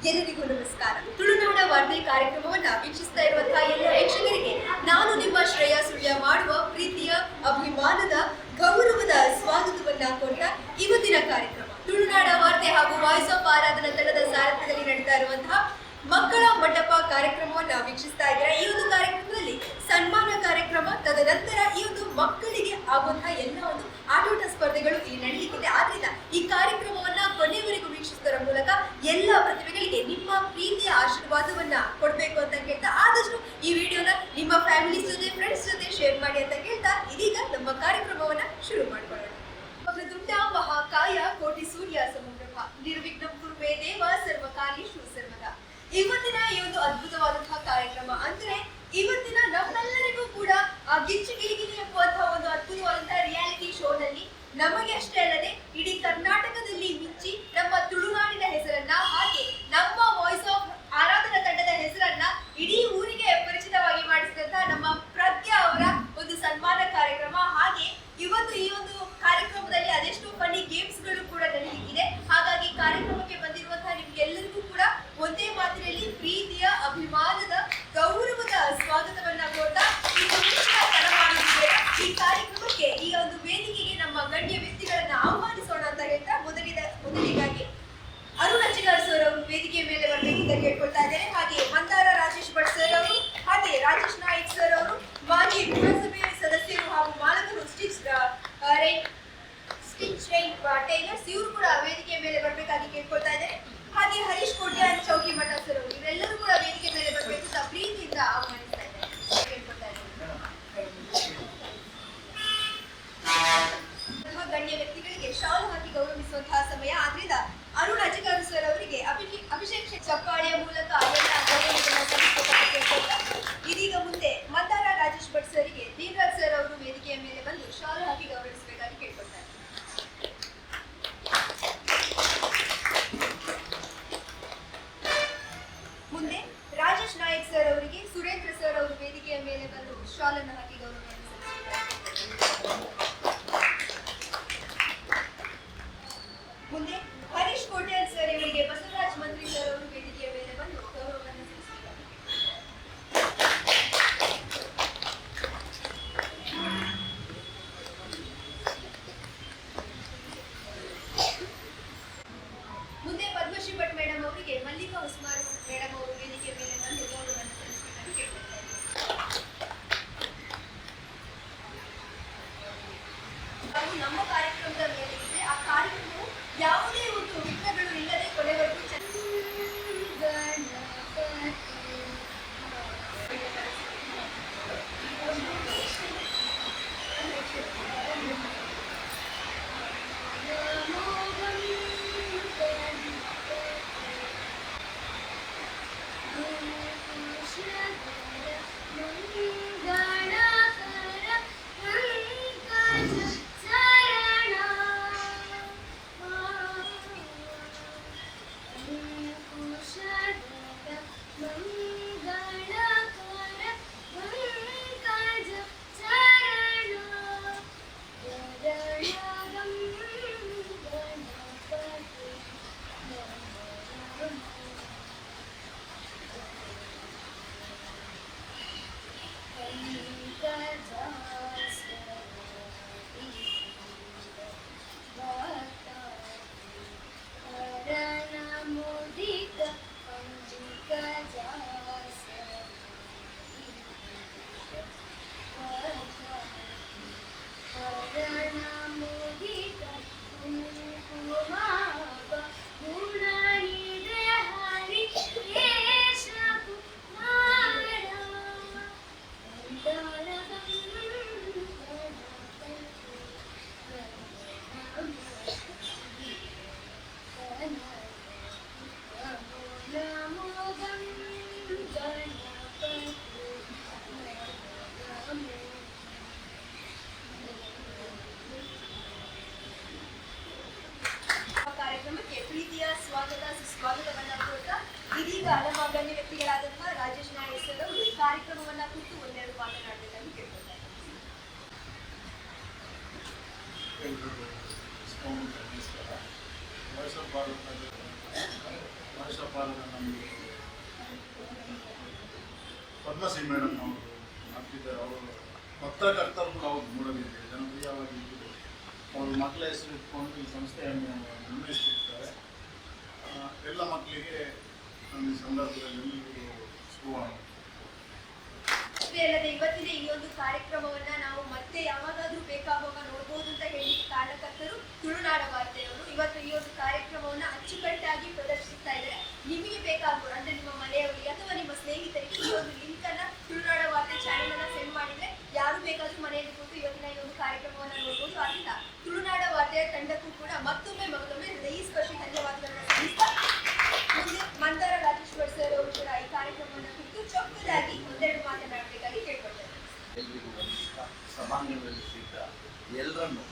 ಎಲ್ಲರಿಗೂ ನಮಸ್ಕಾರ. ತುಳುನಾಡ ವಾರ್ತೆ ಕಾರ್ಯಕ್ರಮವನ್ನು ವೀಕ್ಷಿಸ್ತಾ ಇರುವಂತಹ ಎಲ್ಲ ವೀಕ್ಷಕರಿಗೆ ನಾನು ನಿಮ್ಮ ಶ್ರೇಯಾ ಸುಳ್ಯ ಮಾಡುವ ಪ್ರೀತಿಯ ಅಭಿಮಾನದ ಗೌರವದ ಸ್ವಾಗತವನ್ನ ಕೊಡ್ತಾ ಇವತ್ತಿನ ಕಾರ್ಯಕ್ರಮ ತುಳುನಾಡ ವಾರ್ತೆ ಹಾಗೂ ವಾಯ್ಸ್ ಆಫ್ ಆರಾಧನಾ ತಂಡದ ಸಾರಥ್ಯದಲ್ಲಿ ನಡೀತಾ ಇರುವಂತಹ ಮಕ್ಕಳ ಮಂಟಪ ಕಾರ್ಯಕ್ರಮವನ್ನು ವೀಕ್ಷಿಸ್ತಾ ಇದ್ದಾರೆ. ಈ ಒಂದು ಕಾರ್ಯಕ್ರಮದಲ್ಲಿ ಸನ್ಮಾನ ಕಾರ್ಯಕ್ರಮ, ತದನಂತರ ಈ ಒಂದು ಮಕ್ಕಳಿಗೆ ಆಗುವಂತಹ ಎಲ್ಲ ಒಂದು ಆಟೋಟ ಸ್ಪರ್ಧೆಗಳು ಇಲ್ಲಿ ನಡೆಯಲಿಕ್ಕಿದೆ. ಆದ್ರಿಂದ ಈ ಕಾರ್ಯಕ್ರಮವನ್ನ ಕೊನೆಯವರೆಗೂ ವೀಕ್ಷಿಸುವುದರ ಮೂಲಕ ಎಲ್ಲ ಪ್ರತಿಭೆಗಳಿಗೆ ನಿಮ್ಮ ಪ್ರೀತಿಯ ಆಶೀರ್ವಾದವನ್ನ ಕೊಡಬೇಕು ಅಂತ ಕೇಳ್ತಾ, ಆದಷ್ಟು ಈ ವಿಡಿಯೋನ ನಿಮ್ಮ ಫ್ಯಾಮಿಲೀಸ್ ಜೊತೆ, ಫ್ರೆಂಡ್ಸ್ ಜೊತೆ ಶೇರ್ ಮಾಡಿ ಅಂತ ಕೇಳ್ತಾ ಇದೀಗ ನಮ್ಮ ಕಾರ್ಯಕ್ರಮವನ್ನ ಶುರು ಮಾಡ್ಕೊಳ್ಳೋಣ. ದುಡ್ಡ ಮಹಾಕಾಯ ಕೋಟಿ ಸೂರ್ಯ ಸಮುದ್ರಭ ನಿರ್ವಿಘ್ನಂ ಕುರುವೇ ದೇವ ಸರ್ವಕಾರ್ಯೇಷು ಸರ್ವದಾ. ಇವತ್ತಿನ ಈ ಒಂದು ಅದ್ಭುತವಾದಂತಹ ಕಾರ್ಯಕ್ರಮ ಅಂದ್ರೆ ಇವತ್ತಿನ ನಮ್ಮೆಲ್ಲರಿಗೂ ಕೂಡ ಆ ಗಿಚ್ಚು ಗಿಲಿಗಿಲಿ ಎಂಬುವಂತಹ ಒಂದು ಅದ್ಭುತವಾದಂತಹ ರಿಯಾಲಿಟಿ ಶೋನಲ್ಲಿ ನಮಗೆ ಅಷ್ಟೇ ಅಲ್ಲದೆ ಇಡೀ ಕರ್ನಾಟಕದಲ್ಲಿ ಮಿಂಚಿ ನಮ್ಮ ತುಳುನಾಡಿನ ಹೆಸರನ್ನ, ಹಾಗೆ ನಮ್ಮ ವಾಯ್ಸ್ ಆಫ್ ಆರಾಧನಾ ತಂಡದ ಹೆಸರನ್ನ ಇಡೀ ಊರಿಗೆ ಪರಿಚಿತವಾಗಿ ಮಾಡಿಸಿದಂತಹ ನಮ್ಮ ಪ್ರಜ್ಞಾ ಅವರ ಒಂದು ಸನ್ಮಾನ ಕಾರ್ಯಕ್ರಮ. ಹಾಗೆ ಇವತ್ತು ಈ ಒಂದು ಕಾರ್ಯಕ್ರಮದಲ್ಲಿ ಅದೆಷ್ಟು ಫನ್ನಿ ಗೇಮ್ಸ್ ಗಳು ಕೂಡ ನಡೆಯಲಿಕ್ಕಿದೆ. ಹಾಗಾಗಿ ಕಾರ್ಯಕ್ರಮಕ್ಕೆ ಬಂದಿರುವಂತಹ ನಿಮ್ಗೆಲ್ಲರಿಗೂ ಕೂಡ ಒಂದೇ ಮಾತಿನಲ್ಲಿ ಪ್ರೀತಿಯ ಅಭಿಮಾನದ ಗೌರವದ ಸ್ವಾಗತವನ್ನ ಕೊಡ್ತಾ ಈ ಕಾರ್ಯಕ್ರಮಕ್ಕೆ ಈ ಒಂದು ವೇದಿಕೆಗೆ ನಮ್ಮ ಗಣ್ಯ ವ್ಯಕ್ತಿಗಳನ್ನ ಆಹ್ವಾನಿಸೋಣ ಅಂತ ಹೇಳ್ತಾ ಮೊದಲಿಗಾಗಿ ಅರುಣ್ ಅಜ್ಜಿಗಾರ್ ಸರ್ ಅವರು ವೇದಿಕೆಯ ಮೇಲೆ ಬರಬೇಕಿಂತ ಕೇಳ್ಕೊಳ್ತಾ ಇದ್ದಾರೆ. ಹಾಗೆ ಮಂದಾರ ರಾಜೇಶ್ ಭಟ್ ಸರ್ ಅವರು, ಹಾಗೆ ರಾಜೇಶ್ ನಾಯ್ಕ್ ಸರ್ ಅವರು, ಮಾಜಿ ಪುರಸಭೆ ಸದಸ್ಯರು ಹಾಗೂ ಮಾಲಕರು ಸ್ಟಿಚ್ ರೈನ್ ಟೈಲರ್ಸ್, ಇವರು ಕೂಡ ವೇದಿಕೆಯ ಮೇಲೆ ಬರಬೇಕಾಗಿ ಕೇಳ್ಕೊಳ್ತಾ ಇದ್ದಾರೆ. ಹಾಗೆ ಹರೀಶ್ ಕೋಟ್ಯ ಚೌಕಿ ಮಠ ಸರ್ ಅವರು, ಇವರೆಲ್ಲರೂ ಕೂಡ ವೇದಿಕೆ ಮೇಲೆ ಬರಬೇಕು ಅಂತ ಪ್ರೀತಿಯಿಂದ ಆಹ್ವಾನಿಸ್ತಾ ಇದ್ದಾರೆ, ಕೇಳ್ಕೊಳ್ತಾ ಇದ್ದಾರೆ. ಗಣ್ಯ ವ್ಯಕ್ತಿಗಳಿಗೆ ಶಾಲು ಹಾಕಿ ಗೌರವಿಸುವಂತಹ ಸಮಯ. ಆದ್ರಿಂದ ಅರುಣ್ ಅಜ್ಜಿಗಾರು ಸರ್ ಅವರಿಗೆ ಅಭಿಷೇಕ್ ಚಪ್ಪಾಳೆಯ ಮೂಲಕ ಎಲ್ಲ ಗೌರವವನ್ನು ಕೇಳ್ಕೊಳ್ತಾ ಇದೀಗ ಮುಂದೆ ಮಂದಾರ ರಾಜೇಶ್ ಭಟ್ ಸರಿಗೆ ದೀನರಾಜ್ ಸರ್ ಅವರು ವೇದಿಕೆಯ ಮೇಲೆ ಬಂದು ಶಾಲು ಹಾಕಿ ಗೌರವಿಸಬೇಕಾಗಿ ಕೇಳ್ಕೊಳ್ತಾರೆ. ಮುಂದೆ ರಾಜೇಶ್ ನಾಯಕ್ ಸರ್ ಅವರಿಗೆ ಸುರೇಂದ್ರ ಸರ್ ಅವರು ವೇದಿಕೆಯ ಮೇಲೆ ಬಂದು ಶಾಲನ್ನು ಹಾಕಿ ಗೌರವವನ್ನು ಸಲ್ಲಿಸಿದ್ದಾರೆ. ಮುಂದೆ ಹರೀಶ್ ಕೋಟ್ಯಾಲ್ ಸರ್ ಇವರಿಗೆ ಬಸವರಾಜ್ ಮಂತ್ರಿ ಸರ್ ಅವರು ವೇದಿಕೆಯ ಮೇಲೆ ಬಂದು ಗೌರವವನ್ನು ಸಲ್ಲಿಸಿದ್ದಾರೆ. ಮುಂದೆ ಪದ್ಮಶ್ರೀ ಭಟ್ ಮೇಡಮ್ ಅವರಿಗೆ ಮಲ್ಲಿಕಾ ಉಸ್ಮಾನ್ ಮೇಡಮ್ ಅವರು ವೇದಿಕೆಯ ಮೇಲೆ ಬಂದು ಗೌರವವನ್ನು ಸಲ್ಲಿಸಬೇಕಾಗಿ ಕೇಳ್ಕೊಳ್ತಾರೆ. ಹಾಗೂ ನಮ್ಮ ಕಾರ್ಯಕ್ರಮದ ಮೇಲೆ ಇದೆ, ಆ ಕಾರ್ಯಕ್ರಮವು ಯಾವುದೇ ಒಂದು ವಿಘ್ನಗಳು ಇಲ್ಲದೆ ಕೊನೆವರೆಗೂ ಸ್ವಾಗತವನ್ನ ಕೊಡ್ತಾ ಇದೀಗ ನಮ್ಮ ಗಣ್ಯ ವ್ಯಕ್ತಿಗಳಾದಂತಹ ರಾಜೇಶ್ ನಾಯಕ್ ಸರ್ ಅವರು ಈ ಕಾರ್ಯಕ್ರಮವನ್ನ ಕುರಿತು ಒಂದೆರಡು ಮಾತನಾಡಬೇಕಾಗಿ ಕೇಳ್ಕೊಳ್ತಾರೆ. ವಾಯ್ಸ್ ಆಫ್ ಭಾರತ್ ಪ್ರಾಂಶುಪಾಲರ ನಮ್ಮದು ಪದ್ಮಶ್ರೀ ಮೇಡಮ್ ಅವರು ಮಾಡ್ತಿದ್ದಾರೆ. ಅವರು ಪತ್ರಕರ್ತರು ಕೂಡ ಅವರು ಮೂಡಲಿದೆ ಜನಪ್ರಿಯವಾಗಿ ಇದ್ದರು. ಅವರು ಮಕ್ಕಳ ಹೆಸರು ಇಟ್ಕೊಂಡು ಈ ಸಂಸ್ಥೆಯನ್ನು ನಿರ್ವಹಿಸುತ್ತಿದ್ದಾರೆ. ಎಲ್ಲ ಮಕ್ಕಳಿಗೆ ಈ ಸಂದರ್ಭದಲ್ಲಿ ಶುಭ. ಅಷ್ಟೇ ಅಲ್ಲದೆ ಇವತ್ತಿನ ಈ ಒಂದು ಕಾರ್ಯಕ್ರಮವನ್ನ ನಾವು ಮತ್ತೆ ಯಾವಾಗಾದ್ರೂ ಬೇಕಾಗುವಾಗ ನೋಡಬಹುದು ಅಂತ ಹೇಳಲಿಕ್ಕೆ ಕಾರಣಕರ್ತರು ತುಳುನಾಡ ವಾರ್ತೆಯವರು. ಇವತ್ತು ಈ ಒಂದು ಕಾರ್ಯಕ್ರಮವನ್ನ ಅಚ್ಚುಕಟ್ಟಾಗಿ ಪ್ರದರ್ಶಿಸ್ತಾ ಇದ್ದಾರೆ. ನಿಮಗೆ ಬೇಕಾಗುವ ಅಂದ್ರೆ ನಿಮ್ಮ ಮನೆಯವರಿಗೆ ಅಥವಾ ನಿಮ್ಮ ಸ್ನೇಹಿತರಿಗೆ ಈ ಒಂದು ಲಿಂಕ್ ಅನ್ನ ತುಳುನಾಡ ವಾರ್ತೆ ಚಾನೆಲ್ ಅನ್ನ ಸೆಂಡ್ ಮಾಡಿದ್ರೆ ಯಾರು ಬೇಕಾದ್ರೂ ಮನೆಯಲ್ಲಿ ಕೂತು ಇವತ್ತಿನ ಈ ಒಂದು ಕಾರ್ಯಕ್ರಮವನ್ನ ನೋಡಬಹುದು. ಆದ್ದರಿಂದ ತುಳುನಾಡ ವಾರ್ತೆಯ ತಂಡಕ್ಕೂ ಕೂಡ ಮತ್ತೊಮ್ಮೆ ಹೃದಯಸ್ಪರ್ಶಿ ಧನ್ಯವಾದಗಳನ್ನ ಸಲ್ಲಿಸ್ತಾ ಮುಂದೆ ಮಂದಾರ ರಾಜೇಶ್ವರ್ ಸರ್ ಅವರು ಕೂಡ ಈ ಕಾರ್ಯಕ್ರಮವನ್ನು ಕುರಿತು ಚೊಕ್ಕದಾಗಿ ಒಂದೆರಡು ಮಾತನಾಡಬೇಕಾಗಿ ಕೇಳ್ಕೊಳ್ತಾರೆ. ಎಲ್ರಿಗೂ ಸಭಾಂಗಣದಲ್ಲಿ ಸಿಕ್ಕ ಎಲ್ಲರನ್ನು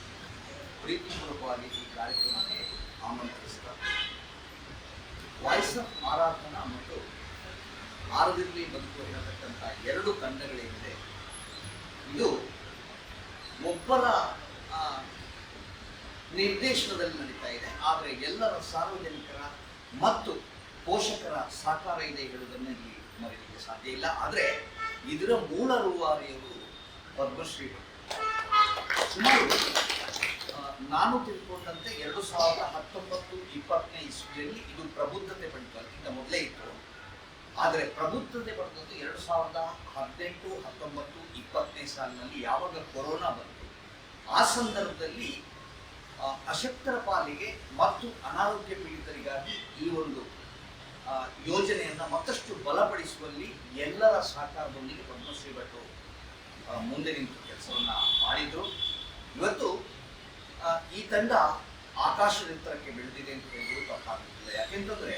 ಪ್ರೀತಿಪೂರ್ವಕವಾಗಿ ಈ ಕಾರ್ಯಕ್ರಮಕ್ಕೆ ಆಮಂತ್ರಿಸ್ತಾ ವಾಯ್ಸ್ ಆಫ್ ಆರಾಧನಾ ಮತ್ತು ಆರದಿರಲಿ ಬದುಕು ಇರತಕ್ಕಂಥ ಎರಡು ತಂಡಗಳೇನಿದೆ, ಇದು ಒಬ್ಬರ ನಿರ್ದೇಶನದಲ್ಲಿ ನಡೀತಾ ಇದೆ. ಆದರೆ ಎಲ್ಲರ ಸಾರ್ವಜನಿಕರ ಮತ್ತು ಪೋಷಕರ ಸಹಕಾರ ಇದೆ ಹೇಳುವುದನ್ನು ಇಲ್ಲಿ ಮರೆಯಲಿಕ್ಕೆ ಸಾಧ್ಯ ಇಲ್ಲ. ಆದರೆ ಇದರ ಮೂಲ ರೂವಾರಿಯವರು ಪದ್ಮಶ್ರೀ. ಸುಮಾರು ನಾನು ತಿಳ್ಕೊಂಡಂತೆ 2019-20 ಇಸ್ವಿಯಲ್ಲಿ ಇದು ಪ್ರಬುದ್ಧತೆ ಪಡೆದು, ಅದಕ್ಕಿಂತ ಮೊದಲೇ ಇತ್ತು. ಆದರೆ ಪ್ರಬುದ್ಧತೆ ಪಡೆದದ್ದು 2018-19-20 ಸಾಲಿನಲ್ಲಿ, ಯಾವಾಗ ಕೊರೋನಾ ಬಂತು. ಆ ಸಂದರ್ಭದಲ್ಲಿ ಅಶಕ್ತರ ಪಾಲಿಗೆ ಮತ್ತು ಅನಾರೋಗ್ಯ ಪೀಡಿತರಿಗಾಗಿ ಈ ಒಂದು ಯೋಜನೆಯನ್ನು ಮತ್ತಷ್ಟು ಬಲಪಡಿಸುವಲ್ಲಿ ಎಲ್ಲರ ಸಹಕಾರದೊಂದಿಗೆ ಪದ್ಮಶ್ರೀ ಭಟ್ರು ಮುಂದೆ ನಿಂತು ಕೆಲಸವನ್ನು ಮಾಡಿದರು. ಇವತ್ತು ಈ ತಂಡ ಆಕಾಶದ ಎತ್ತರಕ್ಕೆ ಬೆಳೆದಿದೆ ಅಂತ ಹೇಳಿದ್ರು ತಪ್ಪಾಗುತ್ತಿಲ್ಲ. ಯಾಕೆಂತಂದ್ರೆ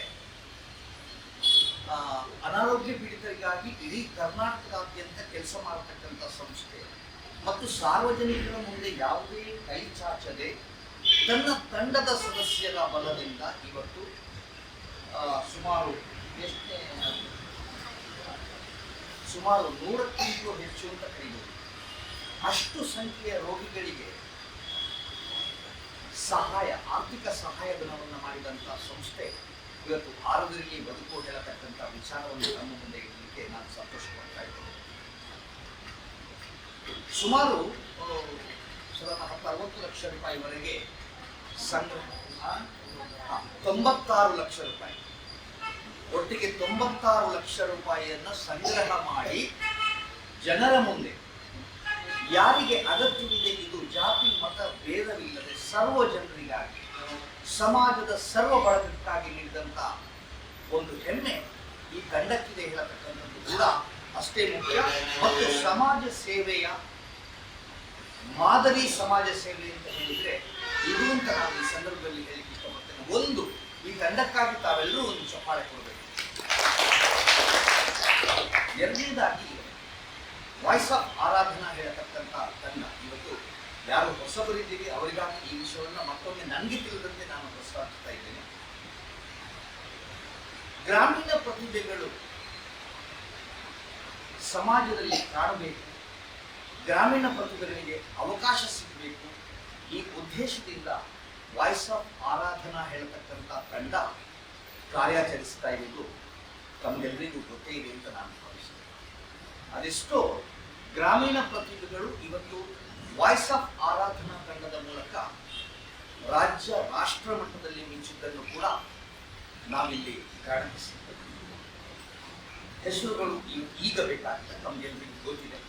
ಅನಾರೋಗ್ಯ ಪೀಡಿತರಿಗಾಗಿ ಇಡೀ ಕರ್ನಾಟಕದಾದ್ಯಂತ ಕೆಲಸ ಮಾಡತಕ್ಕಂಥ ಸಂಸ್ಥೆ ಮತ್ತು ಸಾರ್ವಜನಿಕರ ಮುಂದೆ ಯಾವುದೇ ಕೈ ಚಾಚದೆ ತನ್ನ ತಂಡದ ಸದಸ್ಯರ ಬಲದಿಂದ ಇವತ್ತು ಸುಮಾರು 100ಕ್ಕಿಂತಲೂ ಹೆಚ್ಚು ಅಂತ ಕರೀಬಹುದು ಅಷ್ಟು ಸಂಖ್ಯೆಯ ರೋಗಿಗಳಿಗೆ ಆರ್ಥಿಕ ಸಹಾಯಧನವನ್ನು ಮಾಡಿದಂಥ ಸಂಸ್ಥೆ ಇವತ್ತು ಆರದಿರಲಿ ಬದುಕು ಹೇಳತಕ್ಕಂಥ ವಿಚಾರವನ್ನು ನಮ್ಮ ಮುಂದೆ ಇಡಲಿಕ್ಕೆ ನಾನು ಸಂತೋಷ ಪಡ್ತಾ ಇದ್ದೇನೆ. ಸುಮಾರು 60 ಲಕ್ಷ ರೂಪಾಯಿವರೆಗೆ ಸಂಗ್ರಹ, 96 ಲಕ್ಷ ರೂಪಾಯಿ, ಒಟ್ಟಿಗೆ 96 ಲಕ್ಷ ರೂಪಾಯಿಯನ್ನು ಸಂಗ್ರಹ ಮಾಡಿ ಜನರ ಮುಂದೆ ಯಾರಿಗೆ ಅಗತ್ಯವಿದೆ, ಇದು ಜಾತಿ ಮತ ಭೇದವಿಲ್ಲದೆ ಸರ್ವ ಜನರಿಗಾಗಿ, ಸಮಾಜದ ಸರ್ವ ಬಳಗಕ್ಕಾಗಿ ನೀಡಿದಂಥ ಒಂದು ಹೆಮ್ಮೆ ಈ ತಂಡಕ್ಕಿದೆ ಹೇಳತಕ್ಕಂಥದ್ದು ಕೂಡ ಅಷ್ಟೇ ಮುಖ್ಯ. ಮತ್ತು ಸಮಾಜ ಸೇವೆಯ ಮಾದರಿ ಸಮಾಜ ಸೇವೆ ಅಂತ ಹೇಳಿದ್ರೆ ಇದು ಅಂತ ನಾನು ಈ ಸಂದರ್ಭದಲ್ಲಿ ಹೇಳಲಿಕ್ಕೆ ಇಷ್ಟಪಡ್ತೇನೆ. ಒಂದು, ಈ ತಂಡಕ್ಕಾಗಿ ತಾವೆಲ್ಲರೂ ಒಂದು ಚಪ್ಪಾಳೆ ಕೊಡಬೇಕು. ಎರಡನೇದಾಗಿ ವಾಯ್ಸ್ ಆಫ್ ಆರಾಧನಾ ಹೇಳತಕ್ಕಂಥ ತಂಡ ಇವತ್ತು ಯಾರು ಹೊಸಬರಿದ್ದೀರಿ ಅವರಿಗಾಗಿ ಈ ವಿಷಯವನ್ನು ಮತ್ತೊಮ್ಮೆ ನನಗೆ ತಿಳಿದಂತೆ ನಾನು ಪ್ರಸ್ತಾಪಿಸ್ತಾ ಇದ್ದೇನೆ. ಗ್ರಾಮೀಣ ಪ್ರತಿಭೆಗಳು ಸಮಾಜದಲ್ಲಿ ಕಾಣಬೇಕು, ಗ್ರಾಮೀಣ ಪ್ರತಿಭೆಗಳಿಗೆ ಅವಕಾಶ ಸಿಗಬೇಕು. ಈ ಉದ್ದೇಶದಿಂದ ವಾಯ್ಸ್ ಆಫ್ ಆರಾಧನಾ ಹೇಳತಕ್ಕಂಥ ತಂಡ ಕಾರ್ಯಾಚರಿಸ್ತಾ ಇರುವುದು ತಮಗೆಲ್ಲರಿಗೂ ಗೊತ್ತೇ ಇದೆ ಅಂತ ನಾನು ಭಾವಿಸ್ತೇನೆ. ಅದೆಷ್ಟೋ ಗ್ರಾಮೀಣ ಪ್ರತಿಭೆಗಳು ಇವತ್ತು ವಾಯ್ಸ್ ಆಫ್ ಆರಾಧನಾ ತಂಡದ ಮೂಲಕ ರಾಜ್ಯ ರಾಷ್ಟ್ರ ಮಟ್ಟದಲ್ಲಿ ಮಿಂಚಿದ್ದನ್ನು ಕೂಡ ನಾವಿಲ್ಲಿ ಕಾಣಿಸಿದ್ದೇವೆ. ಹೆಸರುಗಳು ಈಗ ಬೇಕಾಗಿದೆ, ನಮಗೆಲ್ಲರಿಗೂ ಗೊತ್ತಿದೆ.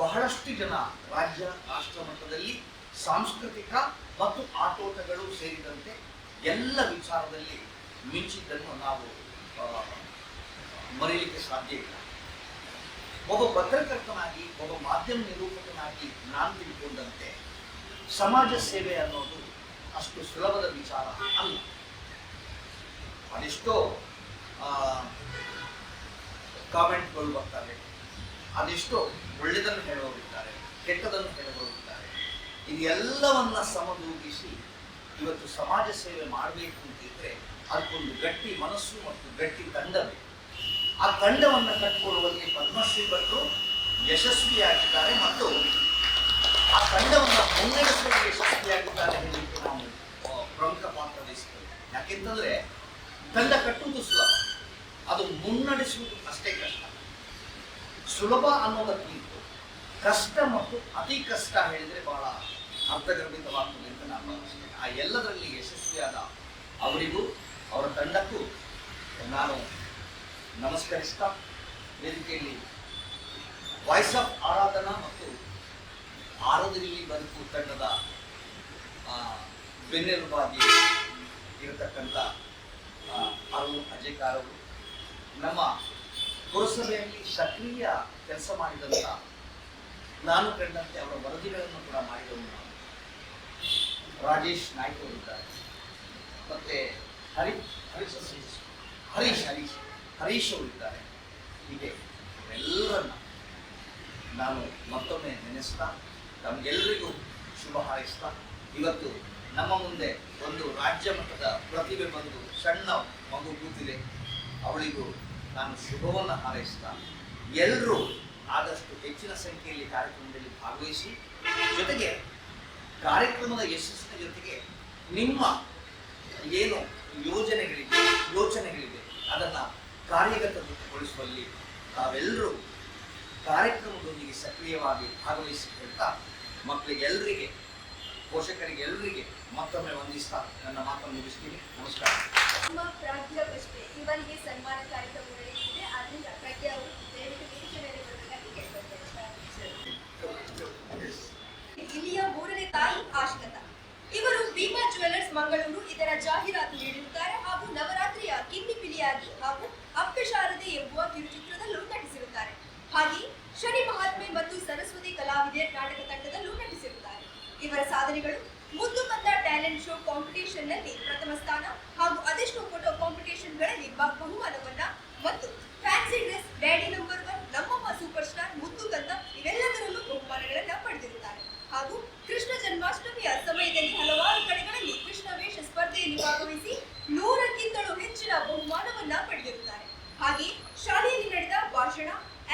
ಬಹಳಷ್ಟು ಜನ ರಾಜ್ಯ ರಾಷ್ಟ್ರ ಮಟ್ಟದಲ್ಲಿ ಸಾಂಸ್ಕೃತಿಕ ಮತ್ತು ಆಟೋಟಗಳು ಸೇರಿದಂತೆ ಎಲ್ಲ ವಿಚಾರದಲ್ಲಿ ಮಿಂಚಿದ್ದನ್ನು ನಾವು ಮರೆಯಲಿಕ್ಕೆ ಸಾಧ್ಯ ಇಲ್ಲ. ಒಬ್ಬ ಪತ್ರಕರ್ತನಾಗಿ, ಒಬ್ಬ ಮಾಧ್ಯಮ ನಿರೂಪಕನಾಗಿ ನಾನು ತಿಳ್ಕೊಂಡಂತೆ ಸಮಾಜ ಸೇವೆ ಅನ್ನೋದು ಅಷ್ಟು ಸುಲಭದ ವಿಚಾರ ಅಲ್ಲ. ಅದೆಷ್ಟೋ ಕಾಮೆಂಟ್ಗಳು ಬರ್ತಾರೆ, ಅದೆಷ್ಟೋ ಒಳ್ಳೆಯದನ್ನು ಹೇಳೋರಿದ್ದಾರೆ, ಕೆಟ್ಟದನ್ನು ಹೇಳೋರಿದ್ದಾರೆ. ಇದೆಲ್ಲವನ್ನ ಸಮದೂಗಿಸಿ ಇವತ್ತು ಸಮಾಜ ಸೇವೆ ಮಾಡಬೇಕು ಅಂತಿದ್ರೆ ಅದಕ್ಕೊಂದು ಗಟ್ಟಿ ಮನಸ್ಸು ಮತ್ತು ಗಟ್ಟಿ ತಂಡ ಬೇಕು. ಆ ತಂಡವನ್ನು ಕಟ್ಟಿಕೊಳ್ಳುವಲ್ಲಿ ಪದ್ಮಶ್ರೀ ಭಟ್ರು ಯಶಸ್ವಿಯಾಗಿದ್ದಾರೆ ಮತ್ತು ಆ ತಂಡವನ್ನು ಮುನ್ನಡೆಸುವಲ್ಲಿ ಯಶಸ್ವಿಯಾಗಿದ್ದಾರೆ ಹೇಳಲಿಕ್ಕೆ ನಾವು ಪ್ರಮುಖ ಪಾತ್ರ ವಹಿಸ್ತೇವೆ. ಯಾಕೆಂತಂದ್ರೆ ತಂಡ ಕಟ್ಟುವುದು ಸುಲಭ, ಅದು ಮುನ್ನಡೆಸುವುದು ಅಷ್ಟೇ ಕಷ್ಟ. ಸುಲಭ ಅನ್ನೋದಕ್ಕಿಂತ ಕಷ್ಟ ಮತ್ತು ಅತಿ ಕಷ್ಟ ಹೇಳಿದರೆ ಬಹಳ ಅರ್ಥಗರ್ಭಿತವಾಗ್ತದೆ ಅಂತ ನಾನು ಭಾವಿಸ್ತೇನೆ. ಆ ಎಲ್ಲದರಲ್ಲಿ ಯಶಸ್ವಿಯಾದ ಅವರಿಗೂ ಅವರ ತಂಡಕ್ಕೂ ನಾನು ನಮಸ್ಕರಿಸ್ತಾ, ವೇದಿಕೆಯಲ್ಲಿ ವಾಯ್ಸ್ ಆಫ್ ಆರಾಧನಾ ಮತ್ತು ಆರಾಧನೆಯಲ್ಲಿ ಬದುಕು ತಂಡದ ಬೆನ್ನೆಲುಬಾಗಿ ಇರತಕ್ಕಂಥ ಅರುಣ್ ಅಜೇಕಾರ್ ಅವರು, ನಮ್ಮ ಪುರಸಭೆಯಲ್ಲಿ ಸಕ್ರಿಯ ಕೆಲಸ ಮಾಡಿದಂಥ, ನಾನು ಕಂಡಂತೆ ಅವರ ವರದಿಗಳನ್ನು ಕೂಡ ಮಾಡಿದವರು ನಾನು, ರಾಜೇಶ್ ನಾಯ್ಕ ಅವರಿದ್ದಾರೆ, ಮತ್ತೆ ಹರೀಶ್ ಅವರಿದ್ದಾರೆ. ಹೀಗೆ ಎಲ್ಲರನ್ನ ನಾನು ಮತ್ತೊಮ್ಮೆ ನೆನೆಸ್ತಾ ತಮಗೆಲ್ಲರಿಗೂ ಶುಭ ಹಾರೈಸ್ತಾ, ಇವತ್ತು ನಮ್ಮ ಮುಂದೆ ಒಂದು ರಾಜ್ಯ ಮಟ್ಟದ ಪ್ರತಿಭೆ ಬಂದು ಸಣ್ಣ ಮಗು ಕೂತಿದೆ, ಅವಳಿಗೂ ನಾನು ಶುಭವನ್ನು ಹಾರೈಸ್ತಾ, ಎಲ್ಲರೂ ಆದಷ್ಟು ಹೆಚ್ಚಿನ ಸಂಖ್ಯೆಯಲ್ಲಿ ಕಾರ್ಯಕ್ರಮದಲ್ಲಿ ಭಾಗವಹಿಸಿ, ಜೊತೆಗೆ ಕಾರ್ಯಕ್ರಮದ ಯಶಸ್ಸಿನ ಜೊತೆಗೆ ನಿಮ್ಮ ಏನು ಯೋಚನೆಗಳಿವೆ ಅದನ್ನು ಕಾರ್ಯಗತಗೊಳಿಸುವಲ್ಲಿ ತಾವೆಲ್ಲರೂ ಕಾರ್ಯಕ್ರಮದೊಂದಿಗೆ ಸಕ್ರಿಯವಾಗಿ ಭಾಗವಹಿಸಿ ಹೇಳ್ತಾ, ಮಕ್ಕಳಿಗೆಲ್ಲರಿಗೆ, ಪೋಷಕರಿಗೆಲ್ಲರಿಗೆ ಮತ್ತೊಮ್ಮೆ ವಂದಿಸ್ತಾ ನನ್ನ ಮಾತನ್ನು ಮುಗಿಸ್ತೀನಿ. ನಮಸ್ಕಾರ. ನಮ್ಮ ಪ್ರಾಜ್ಯ ಪ್ರಶ್ನೆ ಇವರಿಗೆ ಸನ್ಮಾನ ಕಾರ್ಯಕ್ರಮ ನಡೆಯುತ್ತಿದೆ. ಆದ್ದರಿಂದ ಪ್ರಜ್ಞೆ ಅವರು ದಯವಿಟ್ಟು ವೇದಿಕೆ ಮೇಲೆ ಬರಬೇಕಾಗಿ ಕೇಳ್ಕೊಳ್ತೇನೆ. ಇಲ್ಲಿಯ ಮೂರನೇ ತಾಯಿ ಆಶ್ಕತ. ಇವರು ಭೀಮಾ ಜ್ಯುವೆಲ್ಲರ್ಸ್ ಮಂಗಳೂರು ಇದರ ಜಾಹೀರಾತು ನೀಡಿರುತ್ತಾರೆ ಹಾಗೂ ನವರಾತ್ರಿಯ ಕಿನ್ನಿಪಿಲಿಯಾಗಿ ಹಾಗೂ ಅಪ್ಪೆ ಶಾರದೆ ಎಂಬುವ ಕಿರುಚಿತ್ರದಲ್ಲೂ ನಟಿಸಿರುತ್ತಾರೆ. ಹಾಗೆ ಶನಿ ಮಹಾತ್ಮೆ ಮತ್ತು ಸರಸ್ವತಿ ಕಲಾವಿದೆ ನಾಟಕ ತಂಡದಲ್ಲೂ ನಟಿಸಿರುತ್ತಾರೆ. ಇವರ ಸಾಧನೆಗಳು ಮುದ್ದು ಕಂದ ಟ್ಯಾಲೆಂಟ್ ಶೋ ಕಾಂಪಿಟೇಷನ್ ನಲ್ಲಿ ಪ್ರಥಮ ಸ್ಥಾನ ಹಾಗೂ ಅದೆಷ್ಟೋ ಫೋಟೋ ಕಾಂಪಿಟೇಷನ್ಗಳಲ್ಲಿ ಬಹುಮಾನವನ್ನ ಮತ್ತು ಫ್ಯಾನ್ಸಿ ಡ್ರೆಸ್, ಡ್ಯಾಡಿ ನಂಬರ್ 1, ನಮ್ಮಮ್ಮ ಸೂಪರ್ ಸ್ಟಾರ್, ಮುದ್ದು ಕಂದ ಇವೆಲ್ಲದರಲ್ಲೂ ಬಹುಮಾನಗಳನ್ನ ಪಡೆದಿರುತ್ತಾರೆ. ಹಾಗೂ ಕೃಷ್ಣ ಜನ್ಮಾಷ್ಟಮಿಯ ಸಮಯದಲ್ಲಿ ಹಲವಾರು ಕಡೆಗಳಲ್ಲಿ ಕೃಷ್ಣ ವೇಷ ಸ್ಪರ್ಧೆಯಲ್ಲಿ ಭಾಗವಹಿಸಿ 100ಕ್ಕಿಂತಲೂ ಹೆಚ್ಚಿನ ಬಹುಮಾನವನ್ನ ಪಡೆದಿರುತ್ತಾರೆ. ಹಾಗೆ ಶಾಲೆಯಲ್ಲಿ ನಡೆದ ಭಾಷಣ,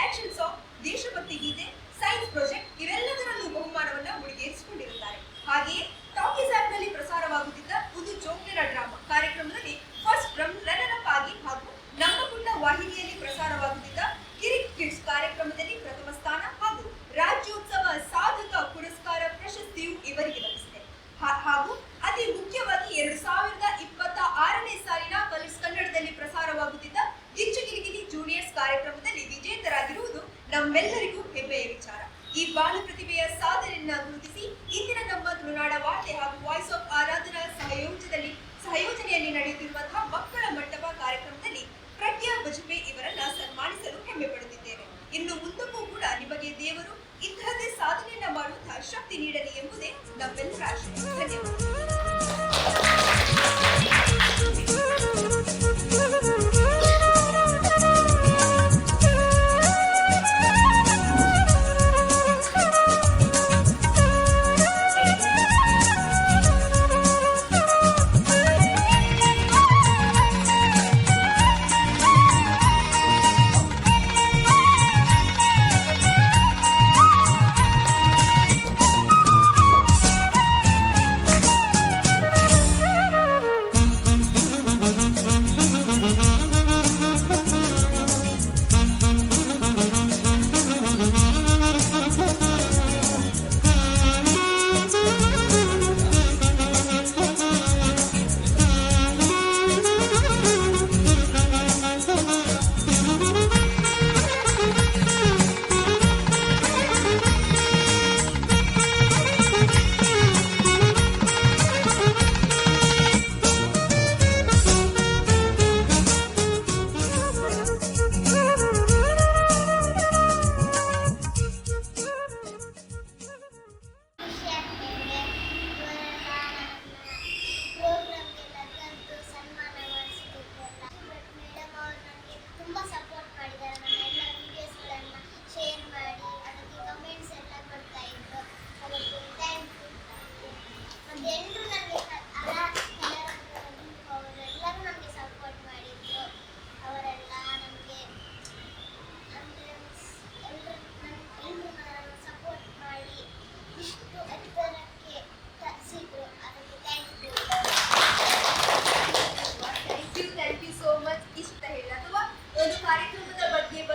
ಆಕ್ಷನ್ ಸಾಂಗ್, ದೇಶಭಕ್ತಿ ಗೀತೆ, ಸೈನ್ಸ್ ಪ್ರಾಜೆಕ್ಟ್ ಇವೆಲ್ಲದರಲ್ಲೂ ಬಹುಮಾನವನ್ನ ಮುಡಿಗೇರಿಸಿಕೊಂಡಿರುತ್ತಾರೆ. ಹಾಗೆಯೇ ಟಾಕೀಸ್ ಆಪ್ ನಲ್ಲಿ ಪ್ರಸಾರವಾಗುತ್ತಿದ್ದ ಉದು ಜೋಕ್ಯರ ಡ್ರಾಮಾ ಕಾರ್ಯಕ್ರಮದಲ್ಲಿ ಫಸ್ಟ್ ರನ್ನರ್ ಅಪ್ ಆಗಿ ಹಾಗೂ ನಮ್ಮ ಪುಟ್ಟ ವಾಹಿನಿಯಲ್ಲಿ ಪ್ರಸಾರವಾಗುತ್ತಿದ್ದ ಕಿರಿಕ್ ಕಿಡ್ಸ್ ಕಾರ್ಯಕ್ರಮದಲ್ಲಿ ಪ್ರಥಮ ಸ್ಥಾನ ಹಾಗೂ ರಾಜ್ಯೋತ್ಸವ ಸಾಧಕ ಪುರಸ್ಕಾರ ಪ್ರಶಸ್ತಿಯು ಇವರಿಗೆ ಲಭಿಸಿದೆ. ಹಾಗೂ ಅತಿ ಮುಖ್ಯವಾಗಿ 2026ನೇ ಸಾಲಿನ ಕಲರ್ಸ್ ಕನ್ನಡದಲ್ಲಿ ಪ್ರಸಾರವಾಗುತ್ತಿದ್ದ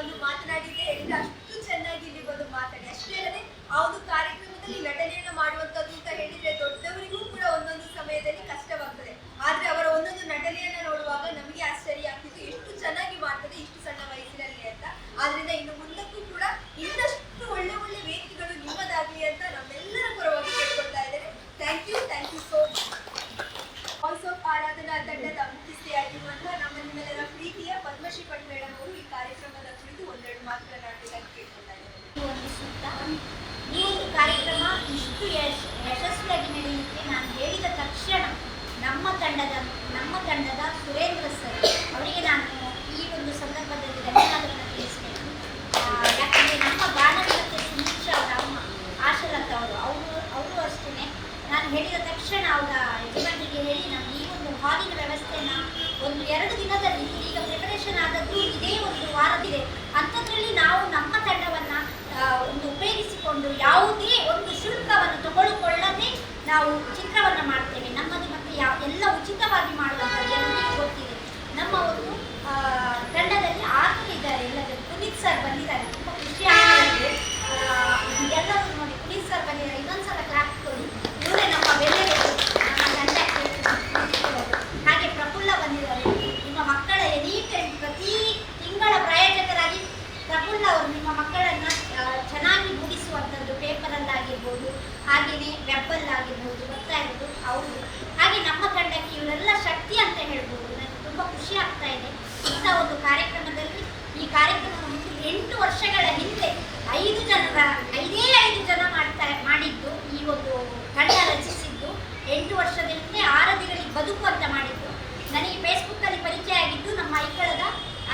ಬಂದು ಮಾತನಾಡಿದ್ದೆ ಹೇಳಿದ್ರೆ ಅಷ್ಟು ಚೆನ್ನಾಗಿ ಇಲ್ಲಿ ಬಂದು ಮಾತಾಡಿ. ಅಷ್ಟೇ ಅಲ್ಲದೆ ಆ ಒಂದು ಕಾರ್ಯಕ್ರಮದಲ್ಲಿ ನಟನೆಯನ್ನ ಮಾಡುವಂತದ್ದು ಅಂತ ಹೇಳಿದ್ರೆ ದೊಡ್ಡವರಿಗೂ ಕೂಡ ಒಂದೊಂದು ಸಮಯದಲ್ಲಿ ಕಷ್ಟವಾಗ್ತದೆ. ಆದ್ರೆ ಅವರ ಒಂದೊಂದು ನಟನೆಯನ್ನ ನೋಡುವಾಗ ನಮಗೆ ಆಶ್ಚರ್ಯ ಆಗ್ತಿತ್ತು, ಎಷ್ಟು ಚೆನ್ನಾಗಿ ಮಾಡ್ತದೆ ಇಷ್ಟು ಸಣ್ಣ ವಯಸ್ಸಿನಲ್ಲಿ ಅಂತ. ಆದ್ರಿಂದ ಇನ್ನು ಮುಂದಕ್ಕೂ ಕೂಡ ಇನ್ನಷ್ಟು ಒಳ್ಳೆ ಒಳ್ಳೆ ವೇದಿಕೆಗಳು ನಿಮ್ಮದಾಗಲಿ ಅಂತ ನಮ್ಮೆಲ್ಲರ ಪರವಾಗಿ ಕೇಳ್ಕೊಳ್ತಾ ಇದ್ದೇನೆ. Thank you so much. Voice of Aradhana ತಂಡದ ಮುಖ್ಯಸ್ಥೆಯಾಗಿರುವಂತಹ ನಮ್ಮ ನಿಮ್ಮೆಲ್ಲರ ಪ್ರೀತಿಯ ಪದ್ಮಶ್ರೀ ಭಟ್ ಮೇಡಮ್ ಅವರು ಈ ಕಾರ್ಯಕ್ರಮದ ಕುರಿತು ಒಂದೆರಡು ಮಾತನಾಡಬೇಕಾಗಿ ಕೇಳ್ಕೊಳ್ತಾ ಇದ್ದೇನೆ. ಈ ಒಂದು ಕಾರ್ಯಕ್ರಮ ಇಷ್ಟು ಯಶಸ್ವಿಯಾಗಿ ನಡೆಯಲಿಕ್ಕೆ ನಾನು ಹೇಳಿದ ತಕ್ಷಣ ನಮ್ಮ ತಂಡದ ಸುರೇಂದ್ರ ಸರ್ ಅವರಿಗೆ ನಾನು ಈ ಒಂದು ಸಂದರ್ಭದಲ್ಲಿ ಧನ್ಯವಾದಗಳನ್ನು ತಿಳಿಸಬೇಕು. ಯಾಕಂದರೆ ನಮ್ಮ ಬಾಣವಿರತ್ತೆ ಸುನೀಕ್ಷ ಅವರ ಅಮ್ಮ ಆಶಲತ್ ಅವರು ಅಷ್ಟೇ ನಾನು ಹೇಳಿದ ತಕ್ಷಣ ಅವರ ಯಜಮಾನಿಗೆ ಹೇಳಿ ನಾವು ಈ ಒಂದು ಹಾಲಿನ ವ್ಯವಸ್ಥೆಯನ್ನು 1-2 ದಿನದಲ್ಲಿ, ಈಗ ಪ್ರಿಪರೇಷನ್ ಆದದ್ದು ಇದೇ ಒಂದು ವಾರದಿದೆ, ಅಂಥದ್ರಲ್ಲಿ ನಾವು ನಮ್ಮ ತಂಡವನ್ನು ಒಂದು ಉಪಯೋಗಿಸಿಕೊಂಡು ಯಾವುದೇ ಒಂದು ಶುಲ್ಕವನ್ನು ತಗೊಳ್ಕೊಳ್ಳದೆ ನಾವು ಚಿತ್ರವನ್ನು ಮಾಡ್ತೇವೆ. ನಮ್ಮದು ಮತ್ತೆ ಎಲ್ಲ ಉಚಿತವಾಗಿ ಮಾಡುವಂಥದ್ದು ಎಲ್ಲರಿಗೂ ಗೊತ್ತಿದೆ. ನಮ್ಮ ಒಂದು ತಂಡದಲ್ಲಿ 6 ಇದ್ದಾರೆ. ಎಲ್ಲರೂ ಪುನೀತ್ ಸರ್ ಬಂದಿದ್ದಾರೆ, ತುಂಬ ಖುಷಿ ಆಗ್ತಿದೆ. ಎಲ್ಲರೂ ನೋಡಿ ಪುನೀತ್ ಸರ್ ಬಂದಿದ್ದಾರೆ, ಇನ್ನೊಂದ್ಸಲ ಕ್ಲಾಪ್ ಕೊಡಿ. ಇವರೇ ನಮ್ಮ ಬೆಲೆಗಳು, ನಮ್ಮ ತಂಡಕ್ಕೆ. ಹಾಗೆ ಪ್ರಫುಲ್ಲ ಬಂದಿದ್ದಾರೆ. ನಿಮ್ಮ ಮಕ್ಕಳ ಎನಿ ಟೈಮ್ ಪ್ರತಿ ತಿಂಗಳ ಪ್ರಾಯೋಜಕರಾಗಿ ಪ್ರಫುಲ್ಲ ಅವರು ನಿಮ್ಮ ಮಕ್ಕಳನ್ನು ಚೆನ್ನಾಗಿ ಮುಗಿಸುವಂಥದ್ದು, ಪೇಪರಲ್ಲಾಗಿರ್ಬೋದು, ಹಾಗೆಯೇ ವೆಬ್ಬಲ್ಲಾಗಿರ್ಬೋದು, ಬರ್ತಾ ಇರೋದು ಅವರು. ಹಾಗೆ ನಮ್ಮ ತಂಡಕ್ಕೆ ಇವರೆಲ್ಲ ಶಕ್ತಿ ಅಂತ ಹೇಳ್ಬೋದು. ನನಗೆ ತುಂಬ ಖುಷಿ ಆಗ್ತಾ ಇದೆ ಇಂಥ ಒಂದು ಕಾರ್ಯಕ್ರಮದಲ್ಲಿ. ಈ ಕಾರ್ಯಕ್ರಮವನ್ನು 8 ವರ್ಷಗಳ ಹಿಂದೆ 5 ಜನ ಮಾಡಿದ್ದು, ಈ ಒಂದು ತಂಡ ರಚಿಸಿದ್ದು 8 ವರ್ಷದ ಹಿಂದೆ ಆರಾಧಿಗಳಿಗೆ ಬದುಕು ಅಂತ ಮಾಡಿದ್ದು. ನನಗೆ ಫೇಸ್ಬುಕ್ಕಲ್ಲಿ ಪರಿಚಯ ಆಗಿದ್ದು ನಮ್ಮ ಐಕಳದ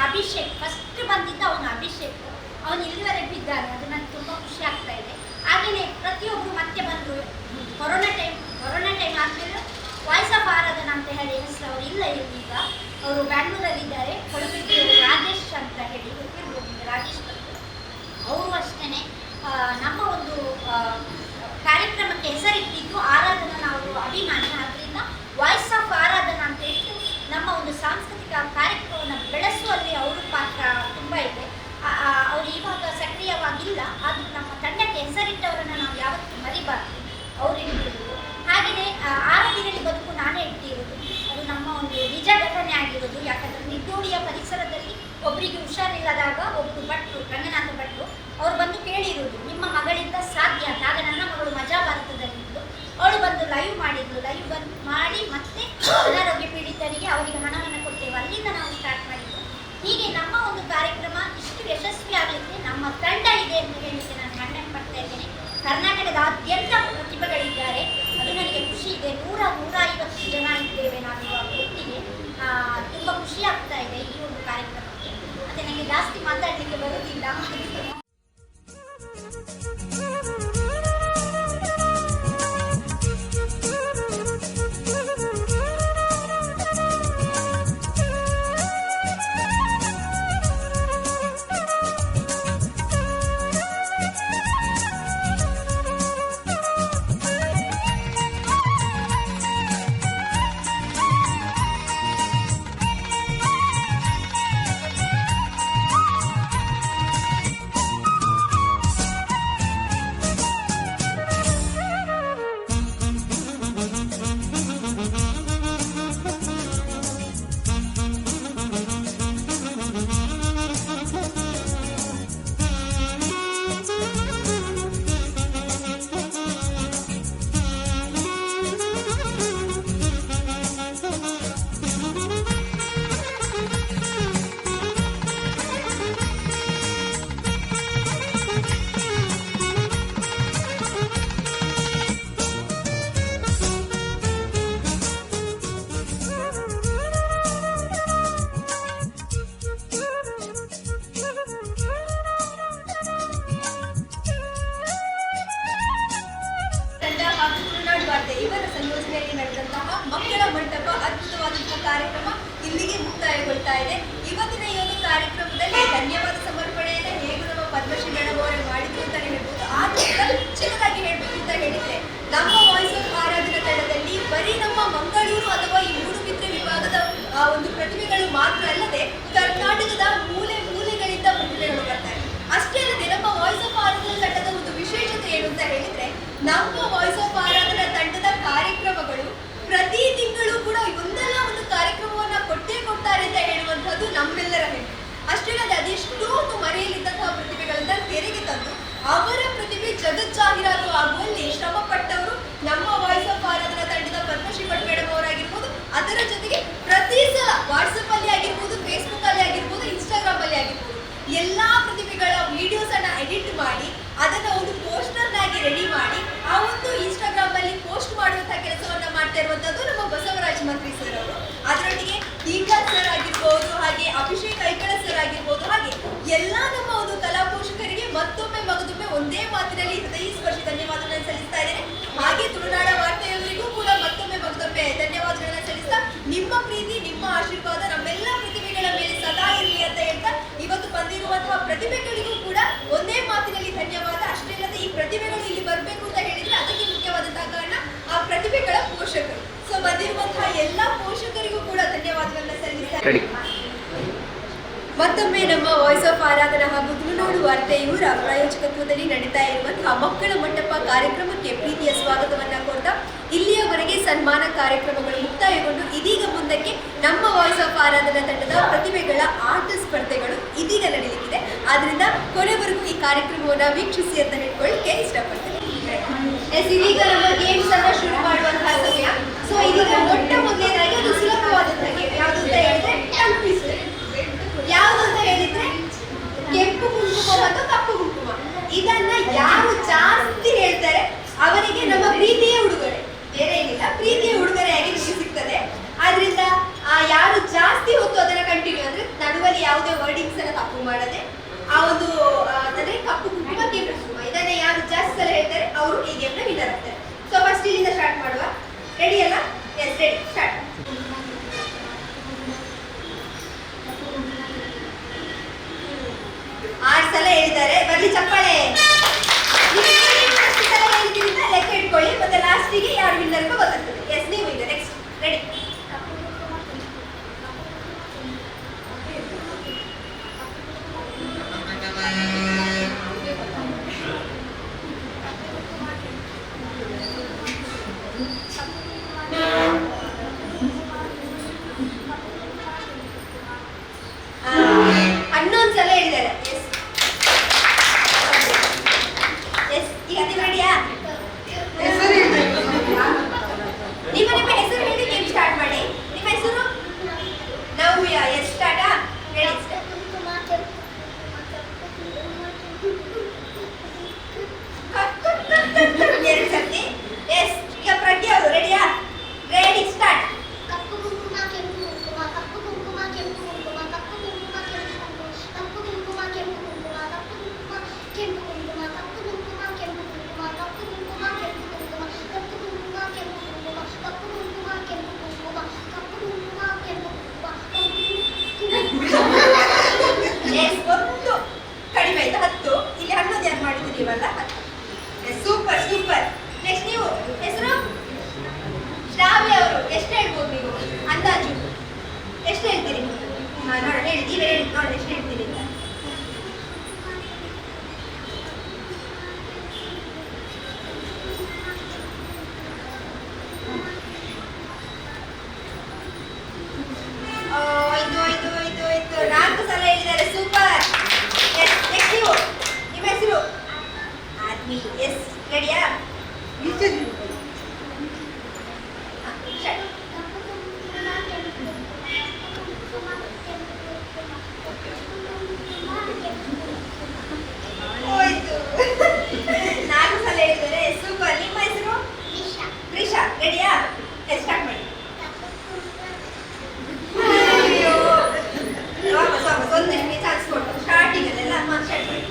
ಅಭಿಷೇಕ್, ಫಸ್ಟ್ ಬಂದಿದ್ದ ಅವನು ಅಭಿಷೇಕ್. ಅವನು ಇಲ್ಲಿವರೆಗೂ ಇದ್ದಾನೆ, ಅದು ನನಗೆ ತುಂಬ ಖುಷಿ ಆಗ್ತಾ ಇದೆ. ಹಾಗೆಯೇ ಪ್ರತಿಯೊಬ್ಬರು ಮತ್ತೆ ಬಂದು ಕೊರೋನಾ ಟೈಮ್ ಆದಮೇಲೆ ವಾಯ್ಸ್ ಆಫ್ ಆರಾಧನಾ ಅಂತ ಹೇಳಿ ಹೆಸರು ಅವರು ಇಲ್ಲ ಈಗ, ಅವರು ಬ್ಯಾಂಗ್ಳೂರಲ್ಲಿದ್ದಾರೆ. ಕೊಡಗಿಗೆ ರಾಜೇಶ್ ಅಂತ ಹೇಳಿ ಗೊತ್ತಿರ್ಬೋದು, ರಾಜೇಶ್ ಬಂದು ಅವರು ಅಷ್ಟೇ ನಮ್ಮ ಒಂದು ಕಾರ್ಯಕ್ರಮಕ್ಕೆ ಹೆಸರಿಟ್ಟಿದ್ದು ಆರಾಧನಾ. ನಾವು ಅಭಿಮಾನಿ, ಆದ್ದರಿಂದ ವಾಯ್ಸ್ ಆಫ್ ಆರಾಧನಾ ಅಂತ ಇಟ್ಟು ನಮ್ಮ ಒಂದು ಸಾಂಸ್ಕೃತಿಕ ಕಾರ್ಯಕ್ರಮವನ್ನು ಬೆಳೆಸುವಲ್ಲಿ ಅವರ ಪಾತ್ರ ತುಂಬ ಇದೆ. ಅವರು ಇವಾಗ ಸಕ್ರಿಯವಾಗಿಲ್ಲ, ಆದರೂ ನಮ್ಮ ತಂಡಕ್ಕೆ ಹೆಸರಿಟ್ಟವರನ್ನು ನಾವು ಯಾವತ್ತೂ ಮರಿಬಾರ್ದು, ಅವರು ಇಟ್ಟಿರುವುದು. ಹಾಗೆಯೇ ಆರಾಧಿಗಳಿಗೆ ಬದುಕು ನಾನೇ ಇಟ್ಟಿರುವುದು, ಅದು ನಮ್ಮ ಒಂದು ನಿಜ ಘಟನೆ ಆಗಿರೋದು. ಯಾಕಂದರೆ ನಿದ್ದೋಡಿಯ ಪರಿಸರದಲ್ಲಿ ಒಬ್ಬರಿಗೆ ಹುಷಾರಿಲ್ಲದಾಗ ಒಬ್ಬರು ಭಟ್ರು, ರಂಗನಾಥ ಭಟ್ರು ಅವರು ಬಂದು ಕೇಳಿರುವುದು, ನಿಮ್ಮ ಮಗಳಿಂದ ಸಾಧ್ಯ ಅಂತ. ಆಗ ನನ್ನ ಮಗಳು ಮಜಾ ಭಾರತದಲ್ಲಿದ್ದು ಅವಳು ಬಂದು ಲೈವ್ ಮಾಡಿದ್ಲು. ಲೈವ್ ಬಂದು ಮಾಡಿ ಮತ್ತೆ ಅನಾರೋಗ್ಯ ಪೀಡಿತರಿಗೆ ಅವರಿಗೆ ಹಣವನ್ನು ಕೊಟ್ಟೇವೆ, ಅಲ್ಲಿಂದ ನಾವು ಸ್ಟಾರ್ಟ್ ಮಾಡಿದ್ದು. ಹೀಗೆ ನಮ್ಮ ಒಂದು ಕಾರ್ಯಕ್ರಮ ಇಷ್ಟು ಯಶಸ್ವಿ ಆಗಲಿಕ್ಕೆ ನಮ್ಮ ತಂಡ ಇದೆ ಅಂತ ಹೇಳಿಕ್ಕೆ ನಾನು ಹೆಮ್ಮೆ ಪಡ್ತಾ ಇದ್ದೇನೆ. ಕರ್ನಾಟಕದಾದ್ಯಂತ ಪ್ರತಿಭೆಗಳಿದ್ದಾರೆ, ಅದು ನನಗೆ ಖುಷಿ ಇದೆ. 100-150 ಜನ ಇದ್ದೇವೆ ನಾವು ಒಟ್ಟಿಗೆ. ತುಂಬ ಖುಷಿ ಆಗ್ತಾ ಇದೆ ಈ ಒಂದು ಕಾರ್ಯಕ್ರಮಕ್ಕೆ. ಮತ್ತು ನನಗೆ ಜಾಸ್ತಿ ಮಾತಾಡಲಿಕ್ಕೆ ಬರುವುದಿಲ್ಲ. ಇವರ ಸಂಯೋಜನೆಯಲ್ಲಿ ನಡೆದಂತಹ ಮಕ್ಕಳ ಮಂಟಪ ಅದ್ಭುತವಾದಂತಹ ಕಾರ್ಯಕ್ರಮ ಇಲ್ಲಿಗೆ ಮುಕ್ತಾಯಗೊಳ್ತಾ ಇದೆ. ಇವತ್ತಿನ ಈ ಒಂದು ಕಾರ್ಯಕ್ರಮದಲ್ಲಿ ಧನ್ಯವಾದ ಸಮರ್ಪಣೆಯನ್ನು ಹೇಗೂ ನಮ್ಮ ಪದ್ಮಶ್ರೀ ಮೇಡಮ್ ಅವರೇ ಮಾಡಿದ್ರು ಅಂತಾನೆ ಹೇಳ್ಬೋದು. ಆದ್ರೂ ಚಿಕ್ಕದಾಗಿ ಹೇಳ್ಬೇಕು ಅಂತ ಹೇಳಿದ್ರೆ ನಮ್ಮ ವಾಯ್ಸ್ ಆಫ್ ಆರಾಧನಾ ತಂಡದಲ್ಲಿ ಬರೀ ನಮ್ಮ ಮಂಗಳೂರು ಅಥವಾ ಈ ಮೂಡುಬಿದ್ರೆ ವಿಭಾಗದ ಒಂದು ಪ್ರತಿಭೆಗಳು ಮಾತ್ರ ಅಲ್ಲದೆ ಕರ್ನಾಟಕದ ಮೂಲೆ ಮೂಲೆಗಳಿಂದ ಪ್ರತಿಭೆಗಳು ಆಗಿರ್ಬೋದು, ಹಾಗೆ ಅಭಿಷೇಕ್ ಐಕಳ ಸರ್ ಆಗಿರ್ಬೋದು, ಹಾಗೆ ಎಲ್ಲಾ ನಮ್ಮ ಒಂದು ಕಲಾ ಪೋಷಕರಿಗೆ ಮತ್ತೊಮ್ಮೆ ಮಗದೊಮ್ಮೆ ಒಂದೇ ಮಾತಿನಲ್ಲಿ ಹೃದಯ ಸ್ಪರ್ಶಿ ಧನ್ಯವಾದಗಳನ್ನು ಸಲ್ಲಿಸ್ತಾ ಇದ್ದೇನೆ. ಹಾಗೆ ತುಳುನಾಡ ವಾರ್ತೆಯವರಿಗೂ ಕೂಡ ಮತ್ತೊಮ್ಮೆ ಮಗದೊಮ್ಮೆ ಧನ್ಯವಾದಗಳನ್ನು ಸಲ್ಲಿಸ್ತಾ, ನಿಮ್ಮ ಪ್ರೀತಿ ನಿಮ್ಮ ಆಶೀರ್ವಾದ ನಮ್ಮೆಲ್ಲ ಪ್ರತಿಭೆಗಳ ಮೇಲೆ ಸದಾ ಇರಲಿ ಅಂತ ಹೇಳ್ತಾ, ಇವತ್ತು ಬಂದಿರುವಂತಹ ಪ್ರತಿಭೆಗಳಿಗೂ ಕೂಡ ಒಂದೇ ಮಾತಿನಲ್ಲಿ ಧನ್ಯವಾದ. ಅಷ್ಟೇ ಅಲ್ಲದೆ ಈ ಪ್ರತಿಭೆಗಳು ಇಲ್ಲಿ ಬರಬೇಕು ಅಂತ ಹೇಳಿದ್ರೆ ಅದಕ್ಕೆ ಮುಖ್ಯವಾದಂತಹ ಕಾರಣ ಆ ಪ್ರತಿಭೆಗಳ ಪೋಷಕರು. ಸೊ ಬಂದಿರುವಂತಹ ಎಲ್ಲಾ ಪೋಷಕರಿಗೂ ಕೂಡ ಧನ್ಯವಾದಗಳನ್ನ ಸಲ್ಲಿಸ್ತಾರೆ. ಮತ್ತೊಮ್ಮೆ ನಮ್ಮ ವಾಯ್ಸ್ ಆಫ್ ಆರಾಧನಾ ಹಾಗೂ ತುಳುನಾಡು ವಾರ್ತೆ ಇವರ ಪ್ರಾಯೋಜಕತ್ವದಲ್ಲಿ ನಡೀತಾ ಇರುವಂತಹ ಮಕ್ಕಳ ಮಂಟಪ ಕಾರ್ಯಕ್ರಮಕ್ಕೆ ಪ್ರೀತಿಯ ಸ್ವಾಗತವನ್ನ ಕೋರ್ತಾ, ಇಲ್ಲಿಯವರೆಗೆ ಸನ್ಮಾನ ಕಾರ್ಯಕ್ರಮಗಳು ಮುಕ್ತಾಯಗೊಂಡು ಇದೀಗ ಮುಂದಕ್ಕೆ ನಮ್ಮ ವಾಯ್ಸ್ ಆಫ್ ಆರಾಧನಾ ತಂಡದ ಪ್ರತಿಭೆಗಳ ಆಟ ಸ್ಪರ್ಧೆಗಳು ಇದೀಗ ನಡೀಲಿಕ್ಕಿದೆ. ಆದ್ರಿಂದ ಕೊನೆವರೆಗೂ ಈ ಕಾರ್ಯಕ್ರಮವನ್ನು ವೀಕ್ಷಿಸಿ ಅಂತ ಹೇಳ್ಕೊಳ್ಳಿಕ್ಕೆ ಇಷ್ಟಪಡ್ತೇನೆ. ಇದೀಗ ನಮ್ಮ ಗೇಮ್ಸ್ ಅನ್ನ ಶುರು ಮಾಡುವಂತಹ ಸಮಯ. ಸೊ ಇದೀಗ ಮೊಟ್ಟ ಮೊದಲನೇದಾಗಿ ಅದು ಸುಲಭವಾದಂತಹ ಗೇಮ್ ಯಾವುದು ಅಂತ ಹೇಳಿದ್ರೆ ಟಂಗ್ ಟ್ವಿಸ್ಟರ್. ಯಾವುದು ಅಂತ ಹೇಳಿದ್ರೆ ಕೆಂಪು ಕುಂಕುಮ ಮತ್ತು ಕಪ್ಪು ಕುಂಕುಮ. ಇದನ್ನ ಯಾರು ಜಾಸ್ತಿ ಹೇಳ್ತಾರೆ ಅವರಿಗೆ ನಮ್ಮ ಪ್ರೀತಿಯ ಉಡುಗೊರೆ, ಬೇರೆ ಏನಿಲ್ಲ, ಪ್ರೀತಿಯ ಉಡುಗೊರೆಯಾಗಿ ನಿಮಗೆ ಸಿಗ್ತದೆ. ಆದ್ರಿಂದ ಯಾರು ಜಾಸ್ತಿ ಹೊತ್ತು ಅದನ್ನ ಕಂಟಿನ್ಯೂ ಅಂದ್ರೆ ನಡುವಲ್ಲಿ ಯಾವುದೇ ವರ್ಡಿಂಗ್ಸ್ ಅನ್ನ ತಪ್ಪು ಮಾಡದೆ ಆ ಒಂದು ಅಂದ್ರೆ ಕಪ್ಪು ಕುಂಕುಮ ಕೆಂಪು ಕುಂಕುಮ ಇದನ್ನ ಯಾರು ಜಾಸ್ತಿ ಸಲ ಹೇಳ್ತಾರೆ ಅವರು ಈ ಗೇಮ್ ನ ವಿನ್ನರ್ ಆಗ್ತಾರೆ. ಸೊ ಫಸ್ಟ್ ಇಲ್ಲಿಂದ ಸ್ಟಾರ್ಟ್ ಮಾಡುವ. ರೆಡಿ ಅಲ್ಲ? Yes ready, start. 6 ಸಲ ಹೇಳಿದ್ದಾರೆ. ಬರ್ಲಿ ಚಪ್ಪಾಳೆ. ಎಷ್ಟು ಸಲ ಹೇಳ್ತೀರಿ ಅಂತ ಲೆಕ್ಕ ಇಟ್ಕೊಳ್ಳಿ, ಮತ್ತೆ ಲಾಸ್ಟಿಗೆ ಯಾರು ವಿನ್ನರ್ ಅಂತ ಗೊತ್ತಾಗ್ತದೆ. ಎಸ್ ನೀವು ಈಗ ನೆಕ್ಸ್ಟ್ ರೆಡಿ. ಹನ್ನೊಂದು ಸಲ ಹೇಳಿದ್ದಾರೆ. ಎಸ್ ಈಗ ನೀವು ರೆಡಿಯಾ? ನಿಮ್ಮ ಹೆಸರು ಹೇಳಿ ಗೇಮ್ ಸ್ಟಾರ್ಟ್ ಮಾಡಿ. ನಿಮ್ಮ ಹೆಸರು ನವ್ಯ. ಎಸ್ ಸ್ಟಾರ್ಟಾ? Ready start. ಎರಡು ಸರ್ತಿ. ಎಸ್ ಈಗ ಪ್ರಜ್ಞೆ ಅವರು ರೆಡಿಯಾ? Ready start. ಕಪ್ಪು ಕುಂಕುಮ ಕೆಂಪು ಕುಂಕುಮ ಕಪ್ಪು ಕುಂಕುಮ ಕೆಂಪು ಕುಂಕುಮ ಕಪ್ಪು ಕುಂಕುಮ ಕೆಂಪು ಕುಂಕುಮ ಕಪ್ಪು ಕುಂಕುಮ ಕೆಂಪು ಕುಂಕುಮ ಕಪ್ಪು ಕುಂಕುಮ ಕೆಂಪು ಕುಂಕುಮ ಕಪ್ಪು ಕುಂಕುಮ ಕೆಂಪು ಕುಂಕುಮ ಕಪ್ಪು ಕುಂಕುಮ ಕೆಂಪು ಕುಂಕುಮ ಕಪ್ಪು ಕುಂಕುಮ ಕೆಂಪು ಕುಂಕುಮ ಕಪ್ಪು ಕುಂಕುಮ ಕೆಂಪು ಕುಂಕುಮ. ಎಸ್ ಒಂದು ಕಡಿಮೆ ಆಯ್ತು, 10. ಇಲ್ಲಿ 11 ಯಾರು ಮಾಡಿದ್ದೀವಲ್ಲ, 10. Super super. ನೆಕ್ಸ್ಟ್ ನೀವು ಹೆಸರು ಶ್ರಾವ್ಯ ಅವರು. ಎಷ್ಟು ಹೇಳ್ಬೋದು ನೀವು ಅಂದಾಜು? ಎಷ್ಟು ಹೇಳ್ತೀರಿ? ನೋಡ ಹೇಳಿ, ನೀವೇ ಹೇಳಿ ನೋಡಿ ಎಷ್ಟು ಹೇಳ್ತೀರಿ ಅಂತ. ಇದು 4 ಸಲ ಹೇಳಿದ್ದಾರೆ. ಸೂಪರ್. ಎಸ್ ನೆಕ್ಸ್ಟ್ ನೀವು ನಿಮ್ಮ ಹೆಸರು ಆದ್ಮಿ. ಎಸ್ ರೆಡಿಯಾ? ಹೋಯ್ತು. 4 ಸಲ ಹೇಳಿದ್ದಾರೆ. ಸೂಪರ್. ನಿಮ್ಮ ಹೆಸರು ಪ್ರಿಷಾ. ರೆಡಿಯಾ? ಎಸ್ ಸ್ಟಾರ್ಟ್ ಮಾಡಿ. ಅಯ್ಯೋ ವಾಪಸ್ ಒಂದು ನಿಮಿಷ ಚಾನ್ಸ್ ಕೊಟ್ಟು ಸ್ಟಾರ್ಟಿಂಗ್ ಅಲ್ಲೆಲ್ಲ ಸ್ಟಾರ್ಟ್ ಮಾಡಿ.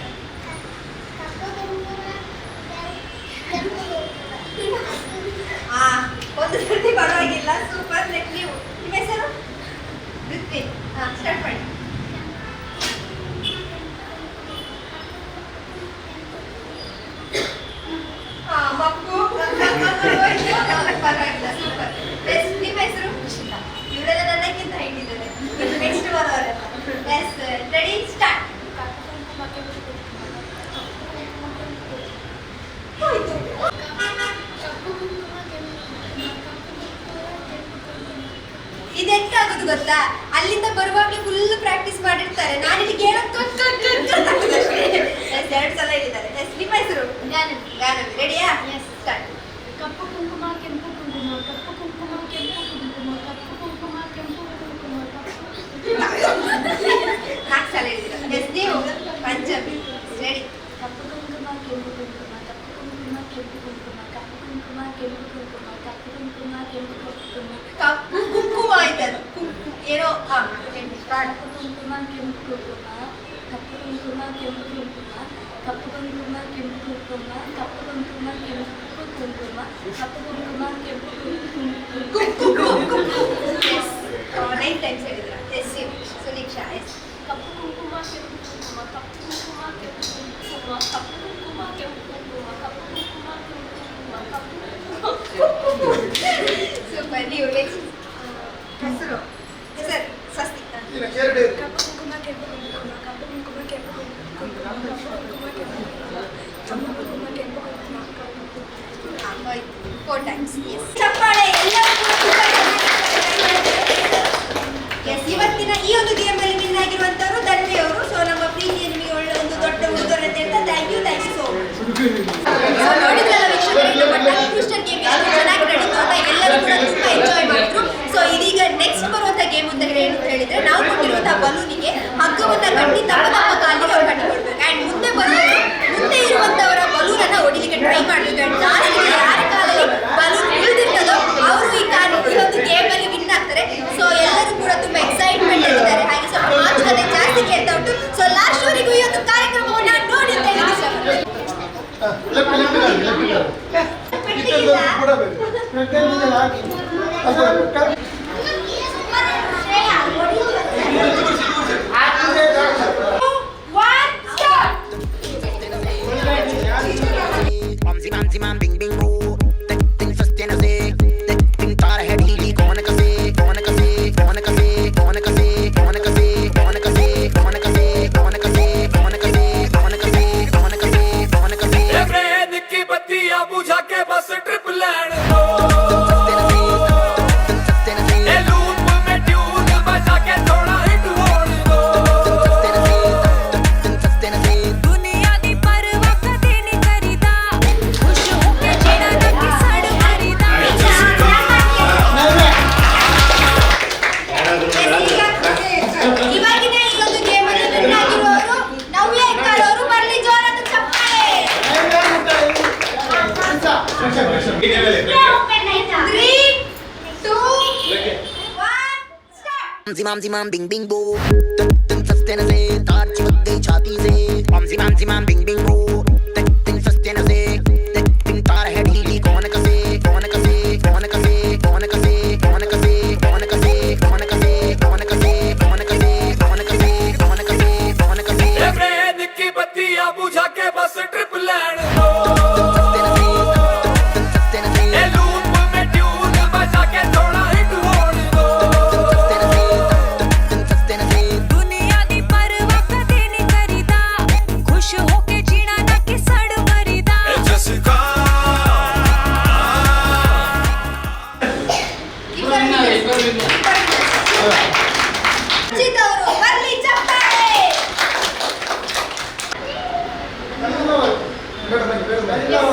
ಒಂದು ಸರ್ತಿ ಪರವಾಗಿಲ್ಲ. ಸೂಪರ್. ನೆಕ್ಸ್ಟ್ ನೀವು ನಿಮ್ಮ ಹೆಸರು ಋತ್ವಿ. ಸ್ಟಾರ್ಟ್ ಮಾಡಿ. ಮಕ್ಕು ಪರವಾಗಿಲ್ಲ. ಸೂಪರ್. ನಿಮ್ಮ ಹೆಸರು? ಇವರೆಲ್ಲ ನನಗಿಂತ ಹೇಳಿದ್ದಾರೆ. ನೆಕ್ಸ್ಟ್ ಬರೋರೆಲ್ಲ. Yes ready start. ಹೋಯ್ತು. ಇದೆಂತಾಗೋದು ಗೊತ್ತಾ, ಅಲ್ಲಿಂದ ಬರುವಾಗಲೇ ಫುಲ್ ಪ್ರಾಕ್ಟೀಸ್ ಮಾಡಿರ್ತಾರೆ. ನಾನಿಲ್ಲಿ ಕೇಳೋದು 2 ಸಲ ಹೇಳಿದ್ದಾರೆ. ಎಸ್ ನಿಮ್ಮ ಹೆಸರು? ಗಾನವಿ. ರೆಡಿಯಾ? Yes start. ಕಪ್ಪು ಕುಂಕುಮ ಕೆಂಪು ಕುಂಕುಮ ಕಪ್ಪು ಕುಂಕುಮ ಕೆಂಪು ಕುಂಕುಮ ಕಪ್ಪು ಕುಂಕುಮ ಕೆಂಪು ಕುಂಕುಮ 4 ಸಲ ಹೇಳಿದ್ದೀರ. ಎಸ್ ನೀವು? ಪಂಜಾಬಿ. ರೆಡಿ. ಕಪ್ಪು ಕುಂಕುಮ ಕೆಂಪು ಕುಂಕುಮ ಕಪ್ಪು ಕುಂಕುಮ ಕೆಂಪು ಕುಂಕುಮ ಕಪ್ಪು ಕುಂಕುಮ ಕೆಂಪು ಕುಂಕುಮ ಕಪ್ಪು ಕುಂಕುಮ ಕೆಂಪು ಕುಂಕುಮ ಕಪ್ಪು ಕುಂಕುಮ ಆಯ್ತು. ಅದು ಏನೋ ಕಪ್ಪು ಕುಂಕುಮ ಕೆಂಪು ಕುಂಕುಮ ಕಪ್ಪು ಕುಂಕುಮ ಕೆಂಪು ಕುಂಕುಮ ಕಪ್ಪು ಕುಂಕುಮ ಕೆಂಪು ಕುಂಕುಮ ಕಪ್ಪು ಕುಂಕುಮ ಕೆಂಪು ಕುಂಕುಮ ಕಪ್ಪು ಕುಂಕುಮ ಕೆಂಪು ಕುಂಕುಮ 9 ಟೈಮ್ಸ್ ಹೇಳಿದ್ರ. S ಸುನೀಕ್ಷಾ S. ಕಪ್ಪು ಕುಂಕುಮ ಕೆಂಪು ಕುಂಕುಮ ಕಪ್ಪು ಕುಂಕುಮ ಕೆಂಪು ಕುಂಕುಮ ಕಪ್ಪು ಕುಂಕುಮ ಕೆಂಪು ಕುಂಕುಮ ಕಪ್ಪು ಕುಂಕುಮ ಕೆಂಪು ಕುಂಕುಮ ಸೂಪರ್. ನೀವು ನೆಕ್ಸ್ಟ್ ಹೆಸರು ಸರ್ ಸ್ವಸ್ತಿ. ಕಪ್ಪು ಕುಂಕುಮ ಕೆಂಪು ಕುಂಕುಮ ಕಪ್ಪು ಕುಂಕುಮ ಕೆಂಪು ಕುಂಕುಮ ಕಪ್ಪು ಕುಂಕುಮ ಕೆಂಪು ಕುಂಕುಮ ಕಪ್ಪು ಕುಂಕುಮ ಕೆಂಪು ಕುಂಕುಮ ಕಪ್ಪು ಕುಂಕುಮ. 4 ಟೈಮ್ಸ್. ಎಸ್ ಚಪ್ಪಾಳೆ ಎಲ್ಲರಿಗೂ ತುಂಬಾ ಎಸ್. ಇವತ್ತಿನ ಈ ಒಂದು ಗೇಮ್ ಅಲ್ಲಿ ವಿನ್ ಆಗಿರುವಂತವರು ಧನ್ವಿ ಅವರು. ಸೊ ನಮ್ಮ ಪ್ರೀತಿಯ ನಿಮಗೆ ಒಳ್ಳೆ ಒಂದು ದೊಡ್ಡ ಉಡುಗೊರೆ ಅಂತ ಹೇಳ್ತಾ thank you so much. So ನೋಡಿದ್ರಲ್ಲ ವೀಕ್ಷಕರೇ, ನಮ್ಮ ಟಂಗ್ ಟ್ವಿಸ್ಟರ್ ಗೇಮ್ ಎಷ್ಟು ಚೆನ್ನಾಗಿ ನಡೀತು ಅಂತ ಎಲ್ಲರೂ ಕೂಡ ತುಂಬಾ ಎಂಜಾಯ್ ಮಾಡಿದ್ರು. ಸೊ ಇದೀಗ ನೆಕ್ಸ್ಟ್ ಬರುವಂತ ಗೇಮ್ ಅಂತ ಏನು ಹೇಳಿದ್ರೆ, ನಾವು ಕೊಟ್ಟಿರುವಂತಹ ಬಲೂನಿಗೆ ಹಗ್ಗವನ್ನ ಕಟ್ಟಿ ತಮ್ಮ ಕಾಲಿಗೆ ಅವ್ರು ಕಟ್ಟಿಕೊಡ್ಬೇಕು. ಅಂಡ್ ಮುಂದೆ ಇರುವಂತವರ ಬಲೂನ್ ಅನ್ನ ಹೊಡಿಲಿಕ್ಕೆ ಟ್ರೈ ಮಾಡ್ಬೇಕು. ಅಂಡ್ ಲಾಸ್ಟ್ಗೆ ಯಾರ ಕಾಲಲ್ಲಿ ಬಲೂನ್ ಉಳಿದಿರ್ತದೋ ಅವರು ಈ ಒಂದು ಗೇಮ್ ಅಲ್ಲಿ ವಿನ್ ಆಗ್ತಾರೆ. ಸೊ ಎಲ್ಲರೂ ಕೂಡ ತುಂಬಾ ಎಕ್ಸೈಟ್ಮೆಂಟ್ ಆಗಿದ್ದಾರೆ. ಹಾಗೆ ಸ್ವಲ್ಪ ಮಾತುಕತೆ ಜಾಸ್ತಿ ಕೇಳ್ತಾ ಉಂಟು. ಸೊ ಲಾಸ್ಟ್ ವರೆಗೂ ಈ ಒಂದು ಕಾರ್ಯಕ್ರಮವನ್ನ ನೋಡಿ ಅಂತ ಹೇಳಿ Zimam bing bing boo, tin sastena se, taar chimक गई छाती से. Zimam bing bing boo, tin sastena se, tin taar है ढीली कौन कसे, कौन कसे, कौन कसे, कौन कसे, कौन कसे, कौन कसे, कौन कसे, कौन कसे, कौन कसे, कौन कसे, कौन कसे, कौन कसे. रेड की बत्तियां बुझा के बस ट्रिप लैंड दो.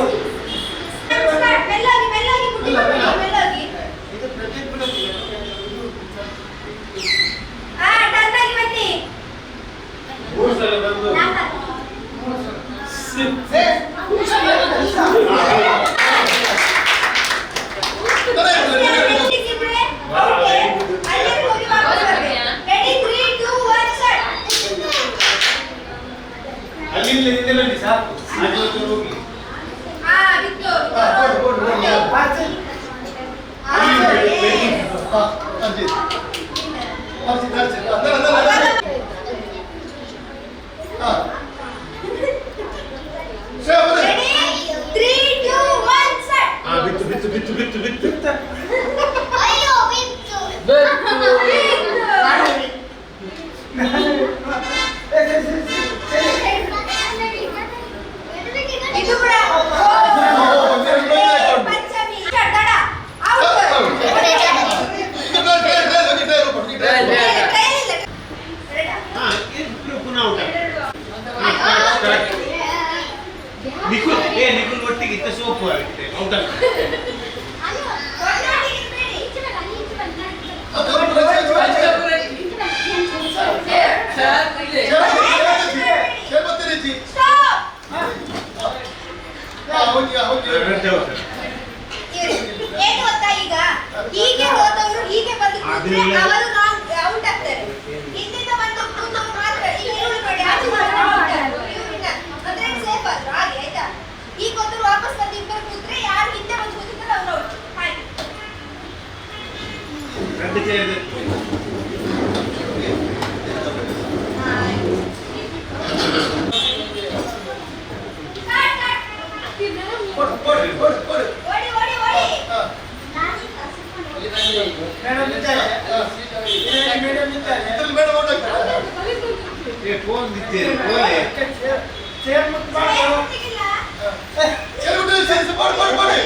ನಿಖುಲ್ ಒಟ್ಟಿಗೆ ಇತ್ತ ಸೋಪು ಆಗುತ್ತೆ ಹೌದಾ ಏನು ಗೊತ್ತಾ, ಈಗ ಹೀಗೆ ಹೋದವರು ಹೀಗೆ ಬಂದು ಔಟ್ ಆಗ್ತಾರೆ. ಫೋನ್ ದಿತ್ತೇನೆ ಫೋನೆ ಚೇರ್ ಮುಟ್ಟು ಮಾಡು ಚೇರ್ ಮುಟ್ಟು ಸೇರಿಸಿ ಮಾಡಿ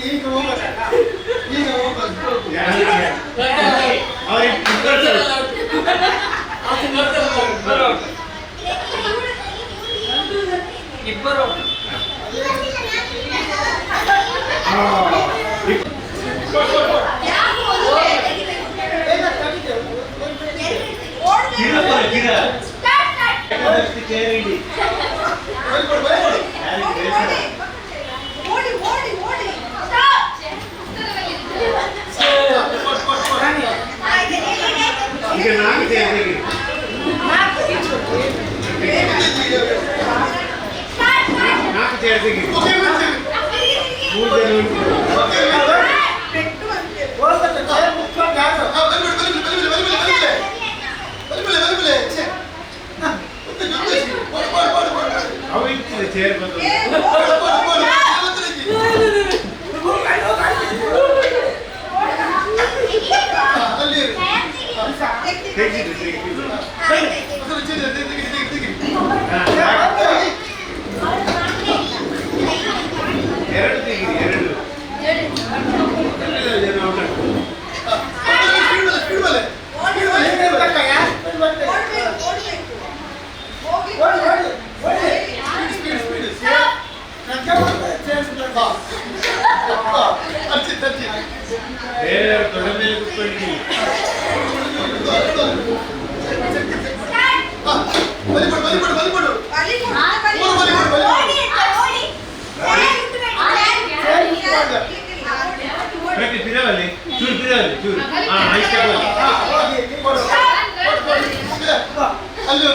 ಈಗ ಹೋಗೋದು ಇಬ್ಬರು ಕೇಳಿ ಈಗ ನಾಲ್ಕು ಸೇರಿ ನಾಲ್ಕು ಸೇರಿ ಮೂರು ಜನ ಅವು ಇಟ್ಟಿದೆ ಚೇರ್ ಬಂದು ಎರಡು ತೆಗಿರಿ ಎರಡು ತೊಡೆ ಮೇಲೆ ಕೂತ್ಕೊಂಡಿದ್ದೀವಿ ಪಿರವಲ್ಲಿ ಚೂರು ಪಿರವಲ್ಲಿ ಚೂರು ಇಷ್ಟ ಅಲ್ಲಿ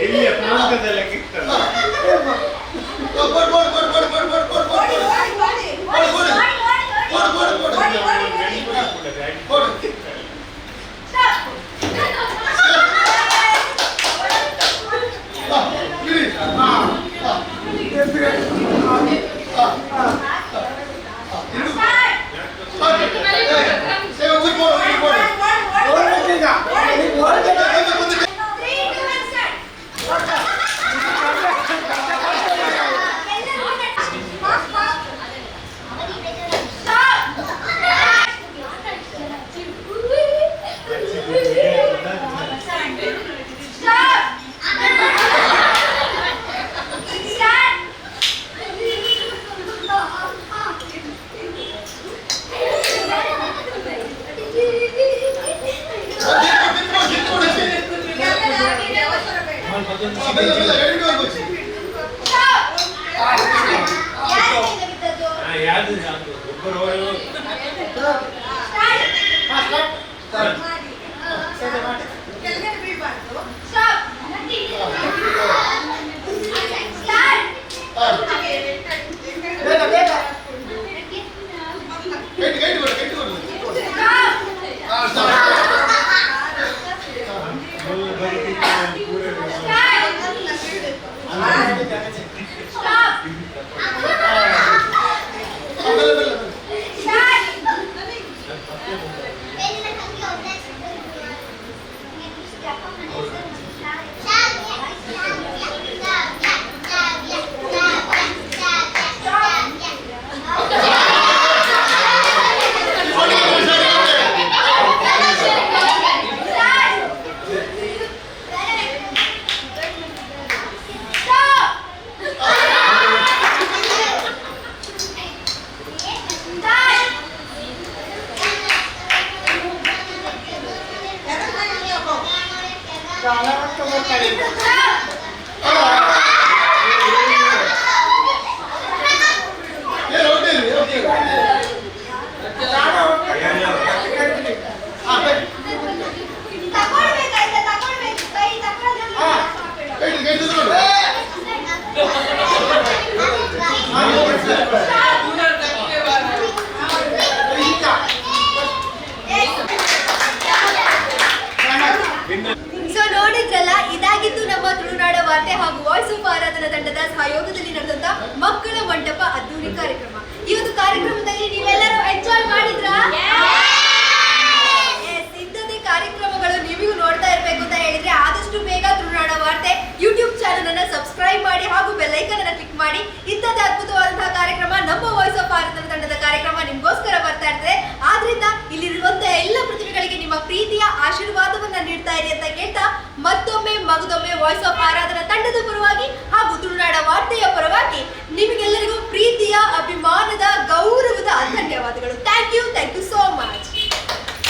ಇಲ್ಲಿಯ ಪ್ರಾಂತದಲ್ಲ ಕಿತ್ತಲ್ಲ ಯಾರು ಒಬ್ಬರು ವಾಯ್ಸ್ ಆಫ್ ಆರಾಧನಾ ತಂಡದ ಸಹಯೋಗದಲ್ಲಿ ನಡೆದಂತ ಮಕ್ಕಳ ಮಂಟಪ ಅದ್ದೂರಿ ಕಾರ್ಯಕ್ರಮ. ಈ ಒಂದು ಕಾರ್ಯಕ್ರಮದಲ್ಲಿ ನೀವೆಲ್ಲರೂ ಎಂಜಾಯ್ ಮಾಡಿದ್ರಾ? ಸಿದ್ಧತೆ ಕಾರ್ಯಕ್ರಮಗಳು ನೀವಿಗೂ ನೋಡ್ತಾ ಇರಬೇಕು ಅಂತ ಹೇಳಿದ್ರೆ ಆದಷ್ಟು ಬೇಗ ತುಳುನಾಡ ವಾರ್ತೆ ಯೂಟ್ಯೂಬ್ ಚಾನೆಲ್ ಅನ್ನ ಸಬ್ಸ್ಕ್ರೈಬ್ ಮಾಡಿ ಹಾಗೂ ಬೆಲ್ ಐಕಾನ್ ಅನ್ನ ಕ್ಲಿಕ್ ಮಾಡಿ. ಇಂಥದ್ದೇ ಅದ್ಭುತವಾದಂತಹ ಕಾರ್ಯಕ್ರಮ ನಮ್ಮ ವಾಯ್ಸ್ ಆಫ್ ಆರಾಧನಾ ತಂಡದ ಕಾರ್ಯಕ್ರಮ ನಿಮ್ಗೋಸ್ಕರ ಬರ್ತಾ ಇರ್ತದೆ. ಆದ್ರಿಂದ ಇಲ್ಲಿರುವಂತಹ ಎಲ್ಲ ಪ್ರತಿಭೆಗಳಿಗೆ ನಿಮ್ಮ ಪ್ರೀತಿಯ ಆಶೀರ್ವಾದವನ್ನ ನೀಡ್ತಾ ಇರಿ ಅಂತ ಕೇಳ್ತಾ ಮತ್ತೊಮ್ಮೆ ಮಗದೊಮ್ಮೆ ವಾಯ್ಸ್ ಆಫ್ ಆರಾಧನಾ ತಂಡದ ಪರವಾಗಿ ಹಾಗೂ ತುಳುನಾಡ ವಾರ್ತೆಯ ಪರವಾಗಿ ನಿಮಗೆಲ್ಲರಿಗೂ ಪ್ರೀತಿಯ ಅಭಿಮಾನದ ಗೌರವದ ಧನ್ಯವಾದಗಳು. Thank you so much.